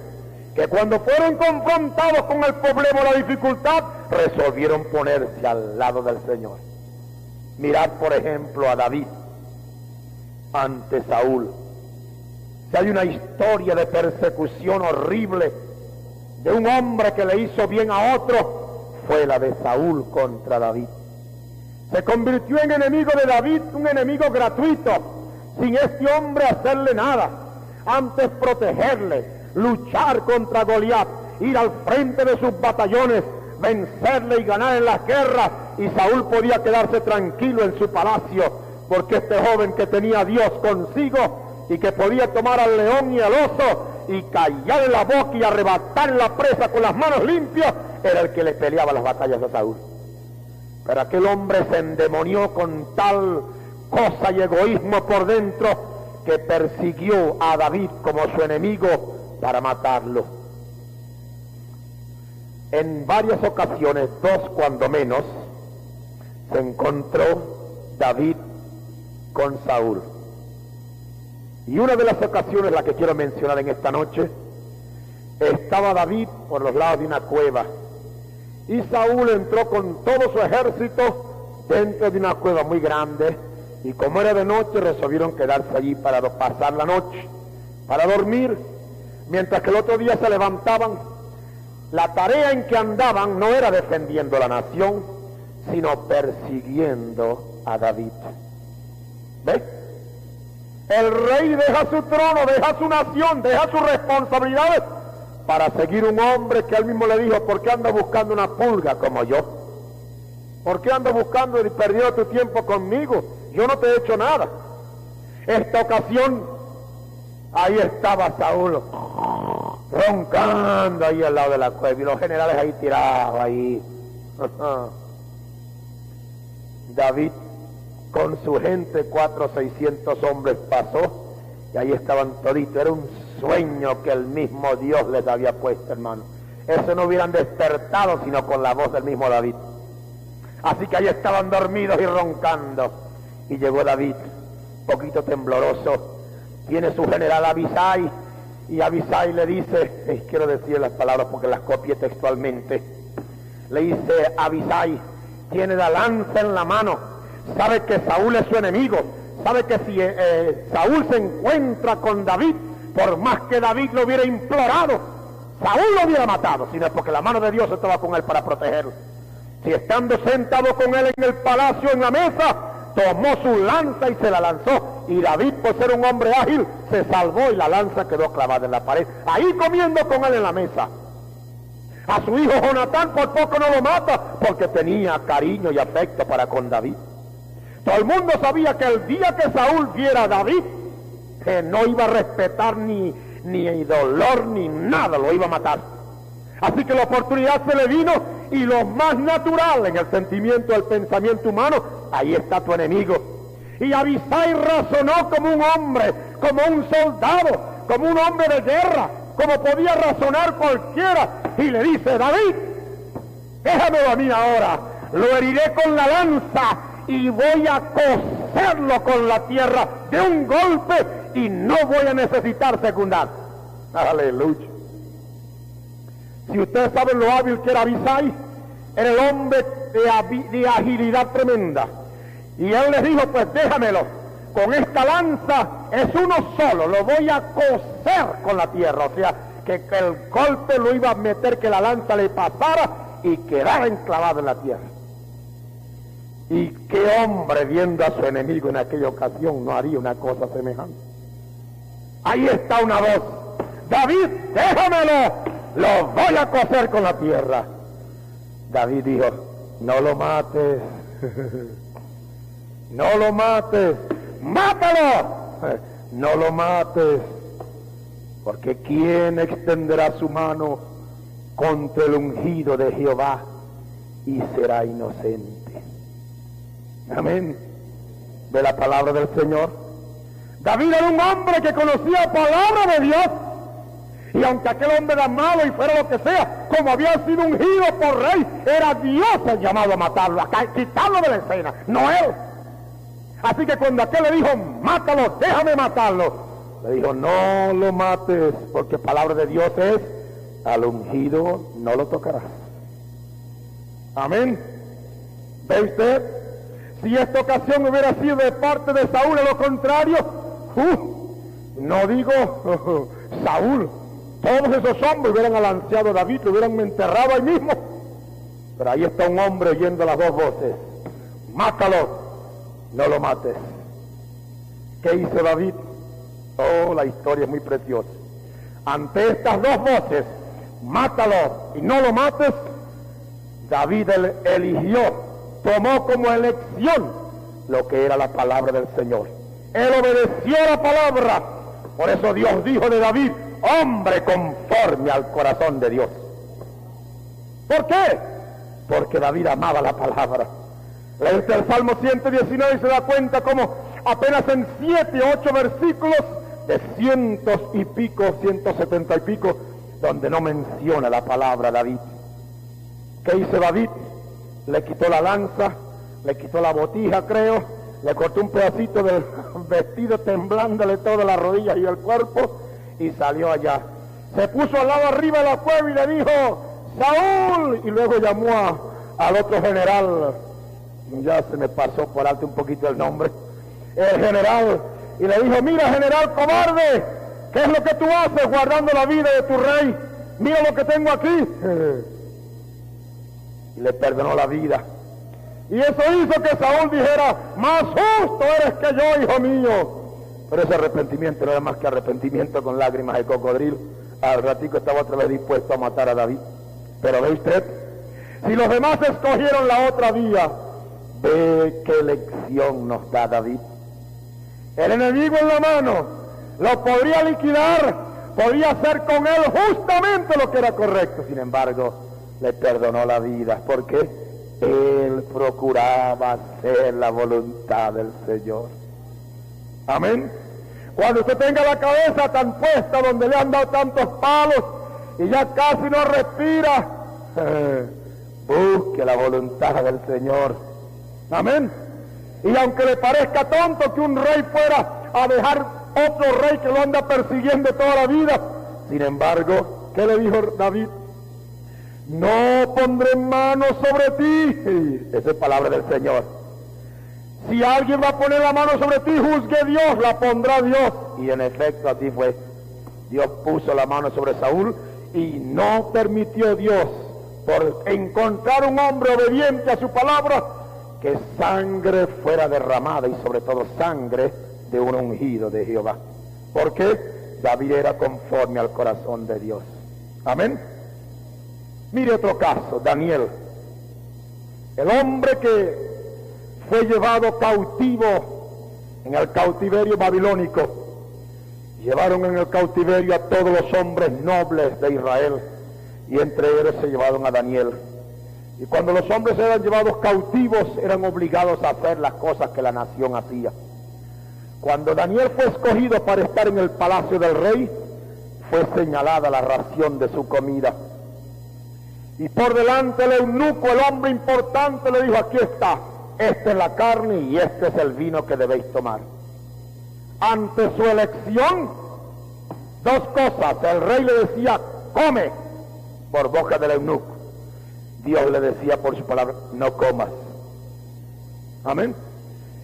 Que cuando fueron confrontados con el problema o la dificultad, resolvieron ponerse al lado del Señor. Mirad por ejemplo a David ante Saúl. Si hay una historia de persecución horrible de un hombre que le hizo bien a otro, fue la de Saúl contra David. Se convirtió en enemigo de David, un enemigo gratuito, sin este hombre hacerle nada, antes protegerle, luchar contra Goliat, ir al frente de sus batallones, vencerle y ganar en las guerras, y Saúl podía quedarse tranquilo en su palacio, porque este joven que tenía a Dios consigo y que podía tomar al león y al oso y callarle la boca y arrebatar la presa con las manos limpias, era el que le peleaba las batallas a Saúl. Pero aquel hombre se endemonió con tal cosa y egoísmo por dentro que persiguió a David como su enemigo para matarlo. En varias ocasiones, dos cuando menos, se encontró David con Saúl. Y una de las ocasiones, la que quiero mencionar en esta noche, estaba David por los lados de una cueva y Saúl entró con todo su ejército dentro de una cueva muy grande, y como era de noche resolvieron quedarse allí para pasar la noche, para dormir, mientras que el otro día se levantaban. La tarea en que andaban no era defendiendo la nación, sino persiguiendo a David. ¿Ves? El rey deja su trono, deja su nación, deja sus responsabilidades para seguir un hombre que él mismo le dijo: ¿por qué andas buscando una pulga como yo? ¿Por qué andas buscando y perdiendo tu tiempo conmigo? Yo no te he hecho nada. Esta ocasión, ahí estaba Saúl, roncando ahí al lado de la cueva, y los generales ahí tirados ahí. David con su gente, 400 o 600 hombres, pasó, y ahí estaban toditos. Era un sueño que el mismo Dios les había puesto, hermano. Eso no hubieran despertado sino con la voz del mismo David. Así que ahí estaban dormidos y roncando, y llegó David, poquito tembloroso. Viene su general Abisai, y Abisai le dice, quiero decir las palabras porque las copié textualmente, le dice: Abisai tiene la lanza en la mano, sabe que Saúl es su enemigo, sabe que si Saúl se encuentra con David, por más que David lo hubiera implorado, Saúl lo hubiera matado, sino es porque la mano de Dios estaba con él para protegerlo. Si estando sentado con él en el palacio, en la mesa, tomó su lanza y se la lanzó, y David, por ser un hombre ágil, se salvó y la lanza quedó clavada en la pared, ahí comiendo con él en la mesa. A su hijo Jonatán por poco no lo mata, porque tenía cariño y afecto para con David. Todo el mundo sabía que el día que Saúl viera a David, que no iba a respetar ni dolor ni nada, lo iba a matar. Así que la oportunidad se le vino, y lo más natural en el sentimiento, el pensamiento humano: ahí está tu enemigo. Y Abisai razonó como un hombre, como un soldado, como un hombre de guerra, como podía razonar cualquiera, y le dice: David, déjamelo a mí ahora, lo heriré con la lanza y voy a coserlo con la tierra de un golpe, y no voy a necesitar secundar. Aleluya. Si ustedes saben lo hábil que era Abisai, era el hombre de agilidad tremenda. Y él les dijo: pues déjamelo, con esta lanza es uno solo, lo voy a coser con la tierra. O sea, que el golpe lo iba a meter, que la lanza le pasara y quedara enclavado en la tierra. Y qué hombre, viendo a su enemigo en aquella ocasión, no haría una cosa semejante. Ahí está una voz: David, déjamelo, lo voy a coser con la tierra. David dijo: no lo mates, no lo mates, mátalo, no lo mates, porque ¿quién extenderá su mano contra el ungido de Jehová y será inocente? Amén. ¿Ve la palabra del Señor? David era un hombre que conocía la palabra de Dios, y aunque aquel hombre era malo y fuera lo que sea, como había sido ungido por rey, era Dios el llamado a matarlo, a quitarlo de la escena, no él. Así que cuando aquel le dijo, mátalo, déjame matarlo, le dijo, no lo mates, porque palabra de Dios es, al ungido no lo tocarás. Amén. ¿Ve usted? Si esta ocasión hubiera sido de parte de Saúl, a lo contrario, no digo Saúl, todos esos hombres hubieran alanceado a David, lo hubieran enterrado ahí mismo. Pero ahí está un hombre oyendo las dos voces, mátalo, no lo mates. ¿Qué hizo David? Oh, la historia es muy preciosa. Ante estas dos voces, mátalo y no lo mates, David eligió, tomó como elección lo que era la palabra del Señor. Él obedeció la palabra. Por eso Dios dijo de David, hombre conforme al corazón de Dios. ¿Por qué? Porque David amaba la palabra. Lee el Salmo 119 y se da cuenta como apenas en 7 o 8 versículos de cientos y pico, 170 y pico, donde no menciona la palabra David. ¿Qué hizo David? Le quitó la lanza, le quitó la botija, creo, le cortó un pedacito del vestido temblándole todas las rodillas y el cuerpo y salió allá. Se puso al lado arriba de la cueva y le dijo, Saúl, y luego llamó al otro general, ya se me pasó por alto un poquito el nombre, el general, y le dijo, mira general cobarde, ¿qué es lo que tú haces guardando la vida de tu rey? Mira lo que tengo aquí. Y le perdonó la vida. Y eso hizo que Saúl dijera, más justo eres que yo, hijo mío. Pero ese arrepentimiento no era más que arrepentimiento con lágrimas de cocodrilo. Al ratico estaba otra vez dispuesto a matar a David. Pero ve usted, si los demás escogieron la otra vía, ve qué lección nos da David. El enemigo en la mano lo podría liquidar, podría hacer con él justamente lo que era correcto. Sin embargo, le perdonó la vida, porque él procuraba hacer la voluntad del Señor. Amén. Cuando usted tenga la cabeza tan puesta donde le han dado tantos palos y ya casi no respira, busque la voluntad del Señor. Amén. Y aunque le parezca tonto que un rey fuera a dejar otro rey que lo anda persiguiendo toda la vida, sin embargo, ¿qué le dijo David? No pondré mano sobre ti. Esa es palabra del Señor. Si alguien va a poner la mano sobre ti, juzgue Dios, la pondrá Dios. Y en efecto así fue. Dios puso la mano sobre Saúl y no permitió Dios, por encontrar un hombre obediente a su palabra, que sangre fuera derramada, y sobre todo sangre de un ungido de Jehová. Porque David era conforme al corazón de Dios. Amén. Mire otro caso, Daniel, el hombre que fue llevado cautivo en el cautiverio babilónico. Llevaron en el cautiverio a todos los hombres nobles de Israel, y entre ellos se llevaron a Daniel. Y cuando los hombres eran llevados cautivos, eran obligados a hacer las cosas que la nación hacía. Cuando Daniel fue escogido para estar en el palacio del rey, fue señalada la ración de su comida. Y por delante el eunuco, el hombre importante, le dijo, aquí está, esta es la carne y este es el vino que debéis tomar. Ante su elección, dos cosas. El rey le decía, come, por boca del eunuco. Dios le decía por su palabra, no comas. Amén.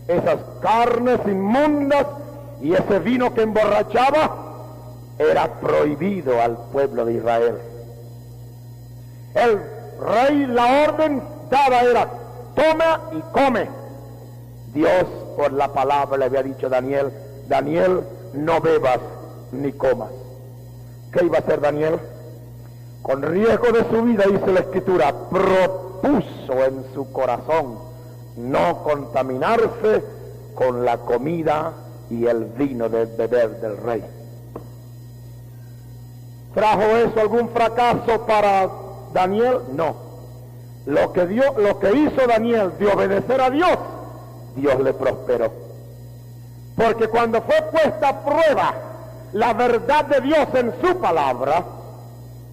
Esas carnes inmundas y ese vino que emborrachaba era prohibido al pueblo de Israel. El rey, la orden dada era, toma y come. Dios por la palabra le había dicho a Daniel, Daniel, no bebas ni comas. ¿Qué iba a hacer Daniel? Con riesgo de su vida, dice la Escritura, propuso en su corazón no contaminarse con la comida y el vino de beber del rey. ¿Trajo eso algún fracaso para Daniel? No. Lo que hizo Daniel de obedecer a Dios, Dios le prosperó. Porque cuando fue puesta a prueba la verdad de Dios en su palabra,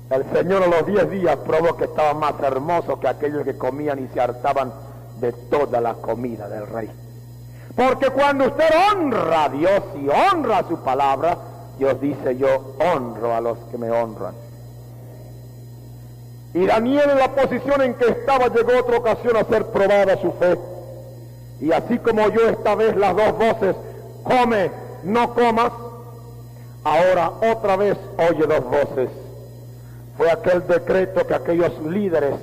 el Señor a los 10 días probó que estaba más hermoso que aquellos que comían y se hartaban de toda la comida del rey. Porque cuando usted honra a Dios y honra su palabra, Dios dice: yo honro a los que me honran. Y Daniel, en la posición en que estaba, llegó otra ocasión a ser probada su fe. Y así como oyó esta vez las dos voces: come, no comas, ahora otra vez oye dos voces. Fue aquel decreto que aquellos líderes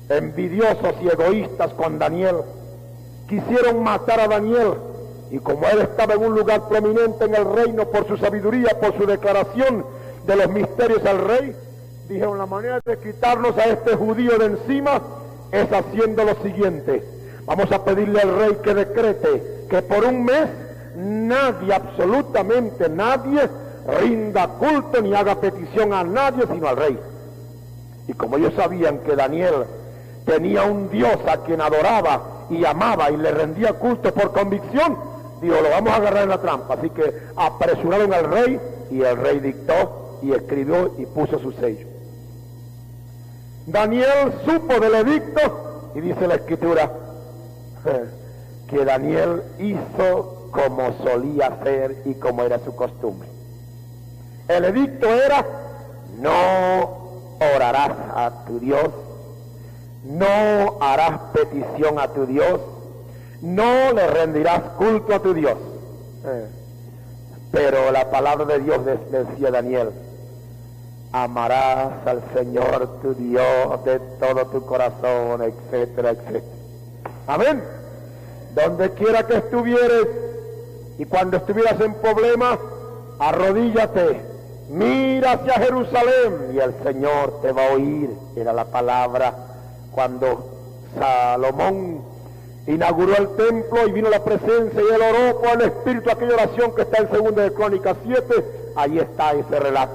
envidiosos y egoístas con Daniel quisieron matar a Daniel, y como él estaba en un lugar prominente en el reino por su sabiduría, por su declaración de los misterios al rey, dijeron: la manera de quitarnos a este judío de encima es haciendo lo siguiente: vamos a pedirle al rey que decrete que por un mes nadie, absolutamente nadie, rinda culto ni haga petición a nadie sino al rey. Y como ellos sabían que Daniel tenía un Dios a quien adoraba y amaba y le rendía culto por convicción, dijo: lo vamos a agarrar en la trampa. Así que apresuraron al rey, y el rey dictó y escribió y puso su sello. Daniel supo del edicto, y dice la escritura que Daniel hizo como solía hacer y como era su costumbre. El edicto era: no orarás a tu Dios, no harás petición a tu Dios, no le rendirás culto a tu Dios. Pero la palabra de Dios decía a Daniel: amarás al Señor tu Dios de todo tu corazón, etcétera, etcétera. Amén. Donde quiera que estuvieres y cuando estuvieras en problemas, arrodíllate, mira hacia Jerusalén y el Señor te va a oír. Era la palabra cuando Salomón inauguró el templo y vino la presencia y él oró por el Espíritu, aquella oración que está en 2 de Crónicas 7, ahí está ese relato.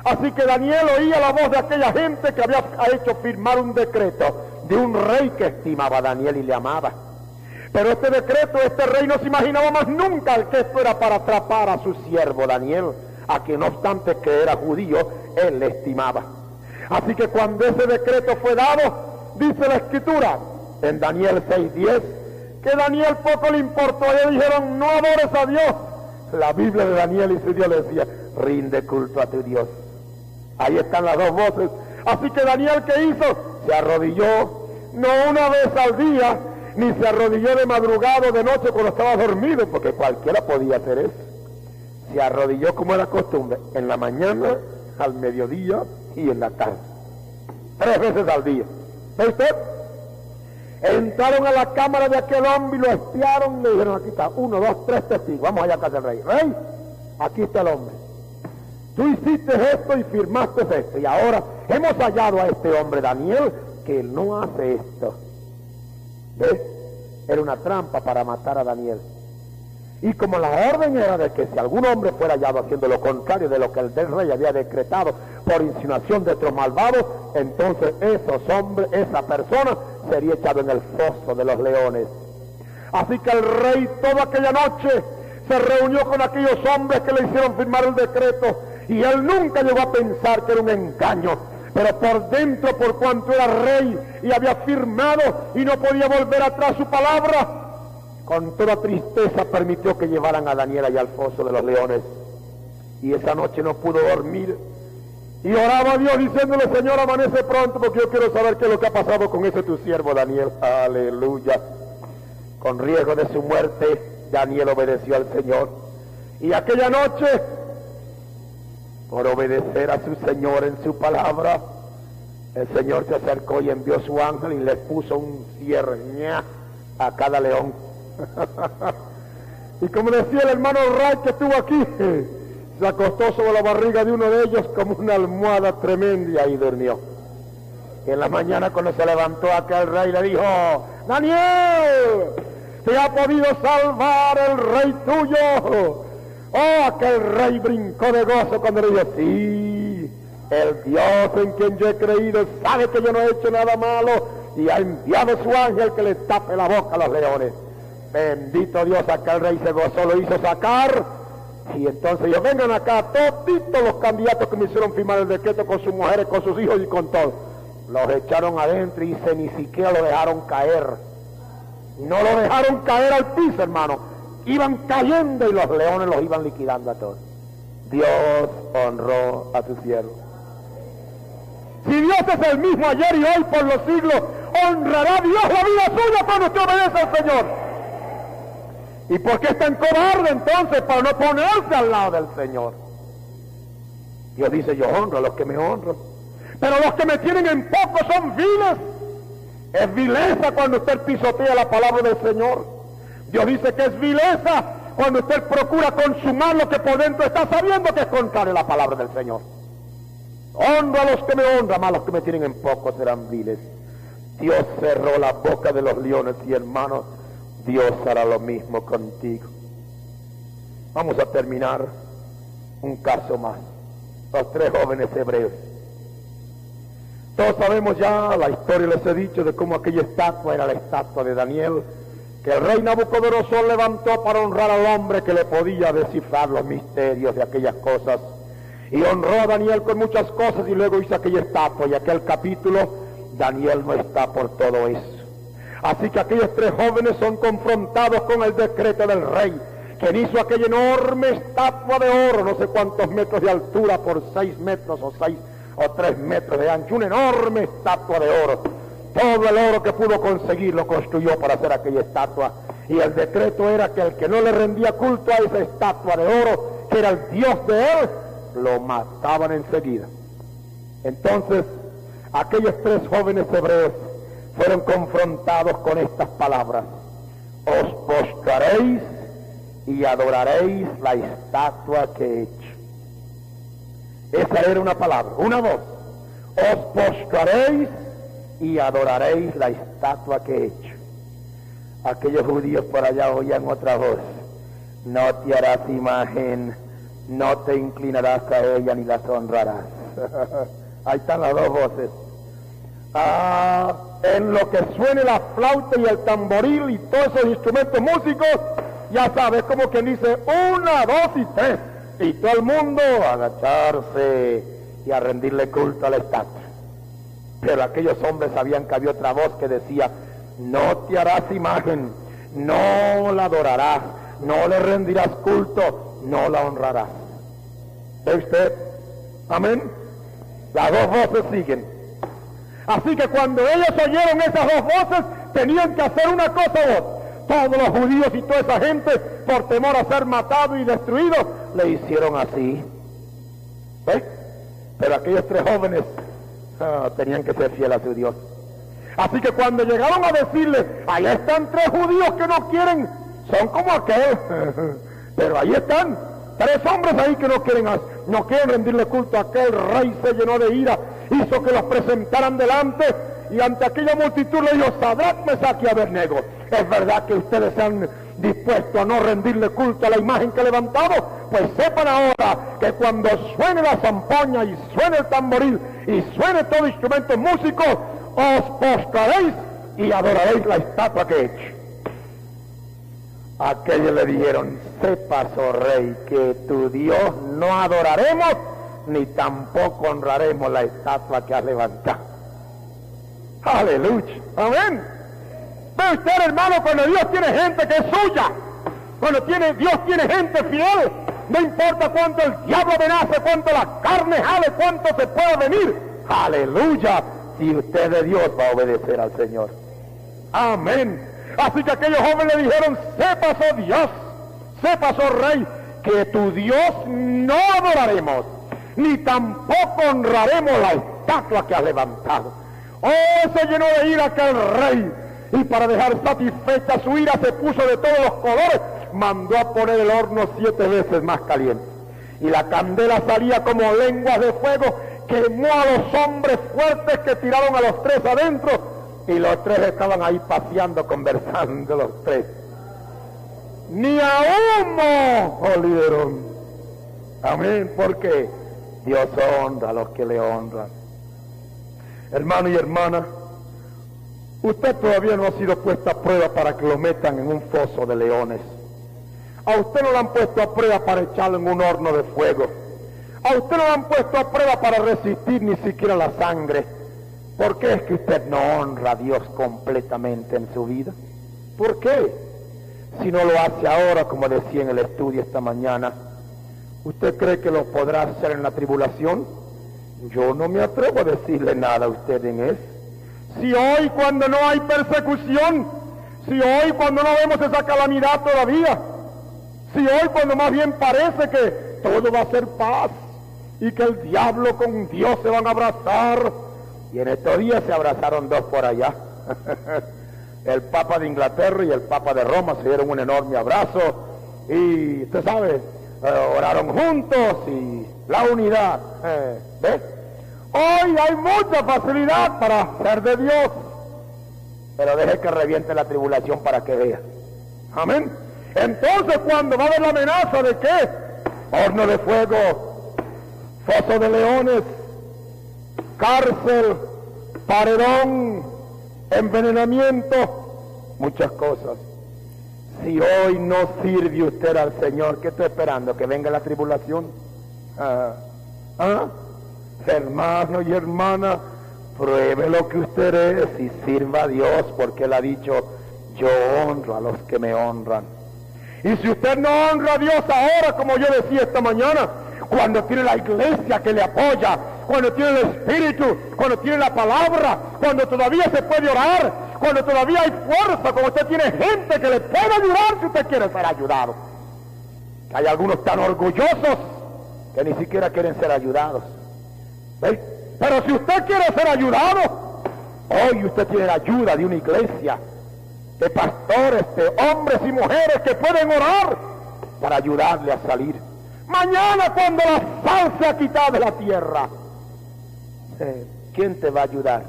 Así que Daniel oía la voz de aquella gente que había hecho firmar un decreto de un rey que estimaba a Daniel y le amaba. Pero este decreto, este rey no se imaginaba más nunca que esto era para atrapar a su siervo Daniel, a quien no obstante que era judío, él le estimaba. Así que cuando ese decreto fue dado, dice la escritura en Daniel 6:10, que Daniel poco le importó. Ellos dijeron: no adores a Dios. La Biblia de Daniel y su Dios le decía: rinde culto a tu Dios. Ahí están las dos voces. Así que Daniel, ¿qué hizo? Se arrodilló, no una vez al día, ni se arrodilló de madrugada o de noche cuando estaba dormido, porque cualquiera podía hacer eso. Se arrodilló como era costumbre, en la mañana, al mediodía y en la tarde. 3 veces al día. ¿Ve usted? Entraron a la cámara de aquel hombre y lo espiaron y le dijeron: aquí está, 1, 2, 3 testigos, vamos allá a casa del rey. Rey, aquí está el hombre. Tú hiciste esto y firmaste esto, y ahora hemos hallado a este hombre Daniel que no hace esto. ¿Ves? Era una trampa para matar a Daniel. Y como la orden era de que si algún hombre fuera hallado haciendo lo contrario de lo que el del rey había decretado por insinuación de otros malvados, entonces esos hombres, esa persona sería echado en el foso de los leones. Así que el rey toda aquella noche se reunió con aquellos hombres que le hicieron firmar el decreto, y él nunca llegó a pensar que era un engaño. Pero por dentro, por cuanto era rey y había firmado y no podía volver atrás su palabra, con toda tristeza permitió que llevaran a Daniel allá al foso de los leones. Y esa noche no pudo dormir. Y oraba a Dios diciéndole: Señor, amanece pronto, porque yo quiero saber qué es lo que ha pasado con ese tu siervo Daniel. Aleluya. Con riesgo de su muerte, Daniel obedeció al Señor. Y aquella noche, por obedecer a su Señor en su palabra, el Señor se acercó y envió su ángel y le puso un cierre a cada león. Y como decía el hermano Ray que estuvo aquí, se acostó sobre la barriga de uno de ellos como una almohada tremenda y ahí durmió. Y en la mañana, cuando se levantó aquel rey, le dijo: Daniel, te ha podido salvar el Rey tuyo. Oh, aquel rey brincó de gozo cuando le dijo, sí, el Dios en quien yo he creído sabe que yo no he hecho nada malo y ha enviado su ángel que le tape la boca a los leones. Bendito Dios, aquel rey se gozó, lo hizo sacar. Y entonces ellos, vengan acá, toditos los candidatos que me hicieron firmar el decreto con sus mujeres, con sus hijos y con todo. Los echaron adentro y ni siquiera lo dejaron caer. No lo dejaron caer al piso, hermano. Iban cayendo y los leones los iban liquidando a todos. Dios honró a su siervo. Si Dios es el mismo ayer y hoy por los siglos, honrará Dios la vida suya cuando usted obedece al Señor. ¿Y por qué es tan cobarde entonces para no ponerse al lado del Señor? Dios dice, yo honro a los que me honran, pero los que me tienen en poco son viles. Es vileza cuando usted pisotea la palabra del Señor. Dios dice que es vileza cuando usted procura consumar lo que por dentro está sabiendo que es contrario a la palabra del Señor. Honro a los que me honran, más los que me tienen en poco serán viles. Dios cerró la boca de los leones y hermanos, Dios hará lo mismo contigo. Vamos a terminar un caso más. Los 3 jóvenes hebreos. Todos sabemos ya, la historia les he dicho de cómo aquella estatua era la estatua de Daniel, que el rey Nabucodonosor levantó para honrar al hombre que le podía descifrar los misterios de aquellas cosas. Y honró a Daniel con muchas cosas y luego hizo aquella estatua y aquel capítulo, Daniel no está por todo eso. Así que aquellos 3 jóvenes son confrontados con el decreto del rey, quien hizo aquella enorme estatua de oro, no sé cuántos metros de altura por 6 metros o 3 metros de ancho, una enorme estatua de oro. Todo el oro que pudo conseguir lo construyó para hacer aquella estatua. Y el decreto era que el que no le rendía culto a esa estatua de oro, que era el Dios de él, lo mataban enseguida. Entonces, aquellos 3 jóvenes hebreos fueron confrontados con estas palabras: os postraréis y adoraréis la estatua que he hecho. Esa era una palabra, una voz. Os postraréis y adoraréis la estatua que he hecho. Aquellos judíos por allá oían otra voz: no te harás imagen, no te inclinarás a ella ni las honrarás. Ahí están las 2 voces. En lo que suene la flauta y el tamboril y todos esos instrumentos músicos, ya sabes, como quien dice 1, 2 y 3, y todo el mundo a agacharse y a rendirle culto a la estatua. Pero aquellos hombres sabían que había otra voz que decía: no te harás imagen, no la adorarás, no le rendirás culto, no la honrarás. ¿Ve usted? Amén. Las 2 voces siguen. Así que cuando ellos oyeron esas 2 voces, tenían que hacer una cosa: todos los judíos y toda esa gente, por temor a ser matados y destruidos, le hicieron así. ¿Ve? Pero aquellos 3 jóvenes tenían que ser fieles a su Dios. Así que cuando llegaron a decirle: ahí están 3 judíos que no quieren, son como aquel, pero ahí están 3 hombres ahí que no quieren rendirle culto a aquel. Rey se llenó de ira, hizo que los presentaran delante, y ante aquella multitud le dijo: Sadrach, Mesach y Abednego, ¿es verdad que ustedes se han dispuesto a no rendirle culto a la imagen que he levantado? Pues sepan ahora que cuando suene la zampoña y suene el tamboril y suene todo instrumento músico, os postraréis y adoraréis la estatua que he hecho. Aquellos le dijeron: sepas, oh rey, que tu Dios no adoraremos ni tampoco honraremos la estatua que has levantado. Aleluya, amén. Ve usted, hermano, cuando Dios tiene gente que es suya, cuando Dios tiene gente fiel, no importa cuánto el diablo amenace, cuánto la carne jale, cuánto se pueda venir, aleluya, si usted de Dios va a obedecer al Señor. Amén. Así que aquellos jóvenes le dijeron: sepas, oh Dios, sepas, oh rey, que tu Dios no adoraremos, ni tampoco honraremos la estatua que has levantado. Oh, se llenó de ira aquel rey, y para dejar satisfecha su ira se puso de todos los colores, mandó a poner el horno 7 veces más caliente, y la candela salía como lenguas de fuego, quemó a los hombres fuertes que tiraron a los 3 adentro, y los 3 estaban ahí paseando, conversando los 3. ni a humo olieron. Amén, porque Dios honra a los que le honran. Hermano y hermana, usted todavía no ha sido puesto a prueba para que lo metan en un foso de leones. A usted no lo han puesto a prueba para echarlo en un horno de fuego. A usted no lo han puesto a prueba para resistir ni siquiera la sangre. ¿Por qué es que usted no honra a Dios completamente en su vida? ¿Por qué? Si no lo hace ahora, como decía en el estudio esta mañana, ¿usted cree que lo podrá hacer en la tribulación? Yo no me atrevo a decirle nada a usted en eso. Si hoy, cuando no hay persecución, si hoy, cuando no vemos esa calamidad todavía, si hoy, cuando más bien parece que todo va a ser paz y que el diablo con Dios se van a abrazar, y en estos días se abrazaron dos por allá, el Papa de Inglaterra y el Papa de Roma se dieron un enorme abrazo y usted sabe, oraron juntos y la unidad, ¿ves? Hoy hay mucha facilidad para ser de Dios, pero deje que reviente la tribulación para que vea. Amén. Entonces, cuando va a haber la amenaza de ¿qué? Horno de fuego, foso de leones, cárcel, paredón, envenenamiento, muchas cosas. Si hoy no sirve usted al Señor, ¿qué está esperando? ¿Que venga la tribulación? Hermano y hermana, pruebe lo que usted es y sirva a Dios, porque Él ha dicho, yo honro a los que me honran. Y si usted no honra a Dios ahora, como yo decía esta mañana, cuando tiene la iglesia que le apoya, cuando tiene el Espíritu, cuando tiene la palabra, cuando todavía se puede orar, cuando todavía hay fuerza, cuando usted tiene gente que le puede ayudar si usted quiere ser ayudado. Hay algunos tan orgullosos que ni siquiera quieren ser ayudados. ¿Veis? Pero si usted quiere ser ayudado, hoy usted tiene la ayuda de una iglesia, de pastores, de hombres y mujeres que pueden orar para ayudarle a salir. Mañana, cuando la sal sea quitada de la tierra, ¿quién te va a ayudar?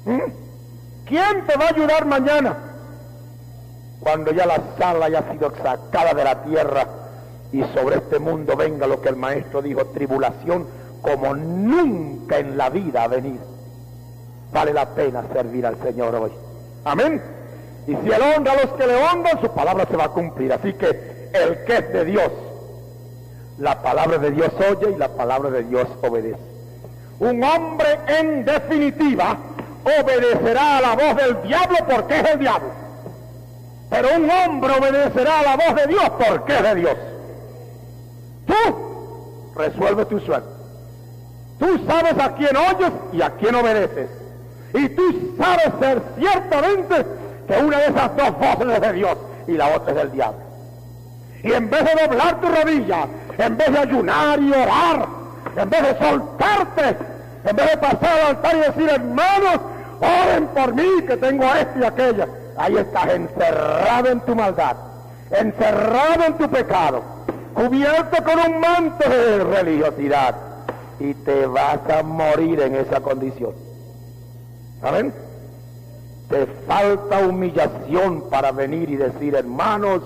¿Quién te va a ayudar mañana? Cuando ya la sal haya sido sacada de la tierra y sobre este mundo venga lo que el maestro dijo, tribulación como nunca en la vida ha venido. Vale la pena servir al Señor hoy. Amén. Y si Él honra a los que le honran, su palabra se va a cumplir. Así que el que es de Dios, la palabra de Dios oye y la palabra de Dios obedece. Un hombre, en definitiva, obedecerá a la voz del diablo porque es el diablo. Pero un hombre obedecerá a la voz de Dios porque es de Dios. Tú resuelve tu suerte. Tú sabes a quién oyes y a quién obedeces. Y tú sabes ser ciertamente que una de esas dos voces es de Dios y la otra es del diablo. Y en vez de doblar tu rodilla, en vez de ayunar y orar, en vez de soltarte, en vez de pasar al altar y decir, hermanos, oren por mí que tengo esto y aquello, ahí estás encerrado en tu maldad, encerrado en tu pecado, cubierto con un manto de religiosidad, y te vas a morir en esa condición. ¿Saben? Te falta humillación para venir y decir, hermanos,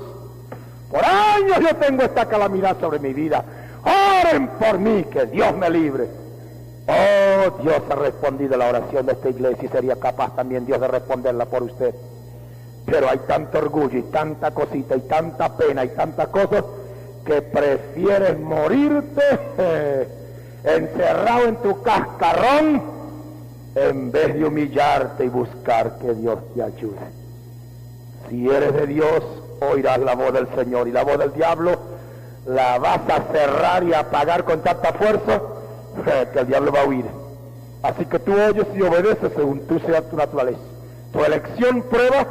por años yo tengo esta calamidad sobre mi vida, oren por mí, que Dios me libre. Oh, Dios ha respondido la oración de esta iglesia y sería capaz también Dios de responderla por usted. Pero hay tanto orgullo y tanta cosita y tanta pena y tantas cosas que prefieres morirte encerrado en tu cascarrón en vez de humillarte y buscar que Dios te ayude. Si eres de Dios, oirás la voz del Señor, y la voz del diablo la vas a cerrar y apagar con tanta fuerza que el diablo va a huir. Así que tú oyes y obedeces según tú seas tu naturaleza. Tu elección prueba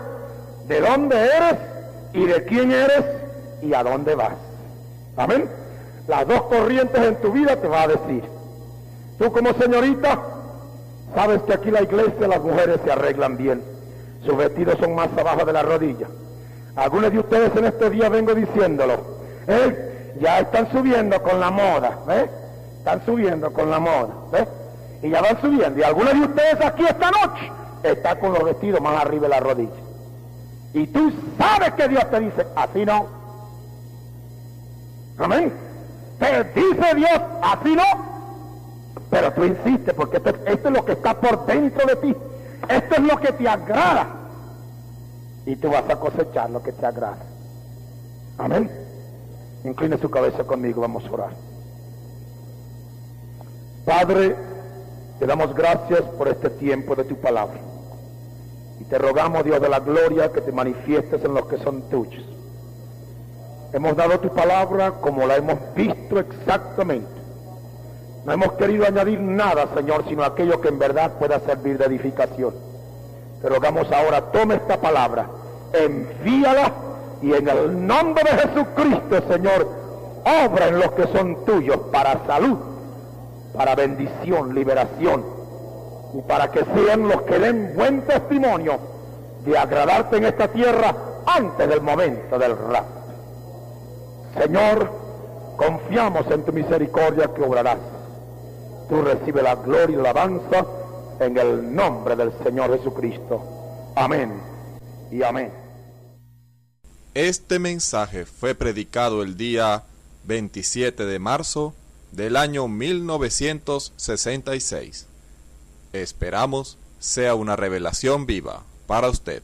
de dónde eres y de quién eres y a dónde vas. Amén. Las dos corrientes en tu vida te va a decir. Tú como señorita, sabes que aquí la iglesia las mujeres se arreglan bien. Sus vestidos son más abajo de la rodilla. Algunos de ustedes en este día vengo diciéndolo. Ya están subiendo con la moda. Están subiendo con la moda. Y ya van subiendo. Y algunos de ustedes aquí esta noche están con los vestidos más arriba de la rodilla. Y tú sabes que Dios te dice, así no. Amén. Te dice Dios, así no. Pero tú insistes porque esto es lo que está por dentro de ti. Esto es lo que te agrada. Y tú vas a cosechar lo que te agrada. Amén. Incline su cabeza conmigo, vamos a orar. Padre, te damos gracias por este tiempo de tu palabra. Y te rogamos, Dios de la gloria, que te manifiestes en los que son tuyos. Hemos dado tu palabra como la hemos visto exactamente. No hemos querido añadir nada, Señor, sino aquello que en verdad pueda servir de edificación. Te rogamos ahora, toma esta palabra, envíala, y en el nombre de Jesucristo, Señor, obra en los que son tuyos para salud, para bendición, liberación, y para que sean los que den buen testimonio de agradarte en esta tierra antes del momento del rapto. Señor, confiamos en tu misericordia que obrarás. Tú recibes la gloria y la alabanza en el nombre del Señor Jesucristo. Amén y amén. Este mensaje fue predicado el día 27 de marzo del año 1966. Esperamos sea una revelación viva para usted.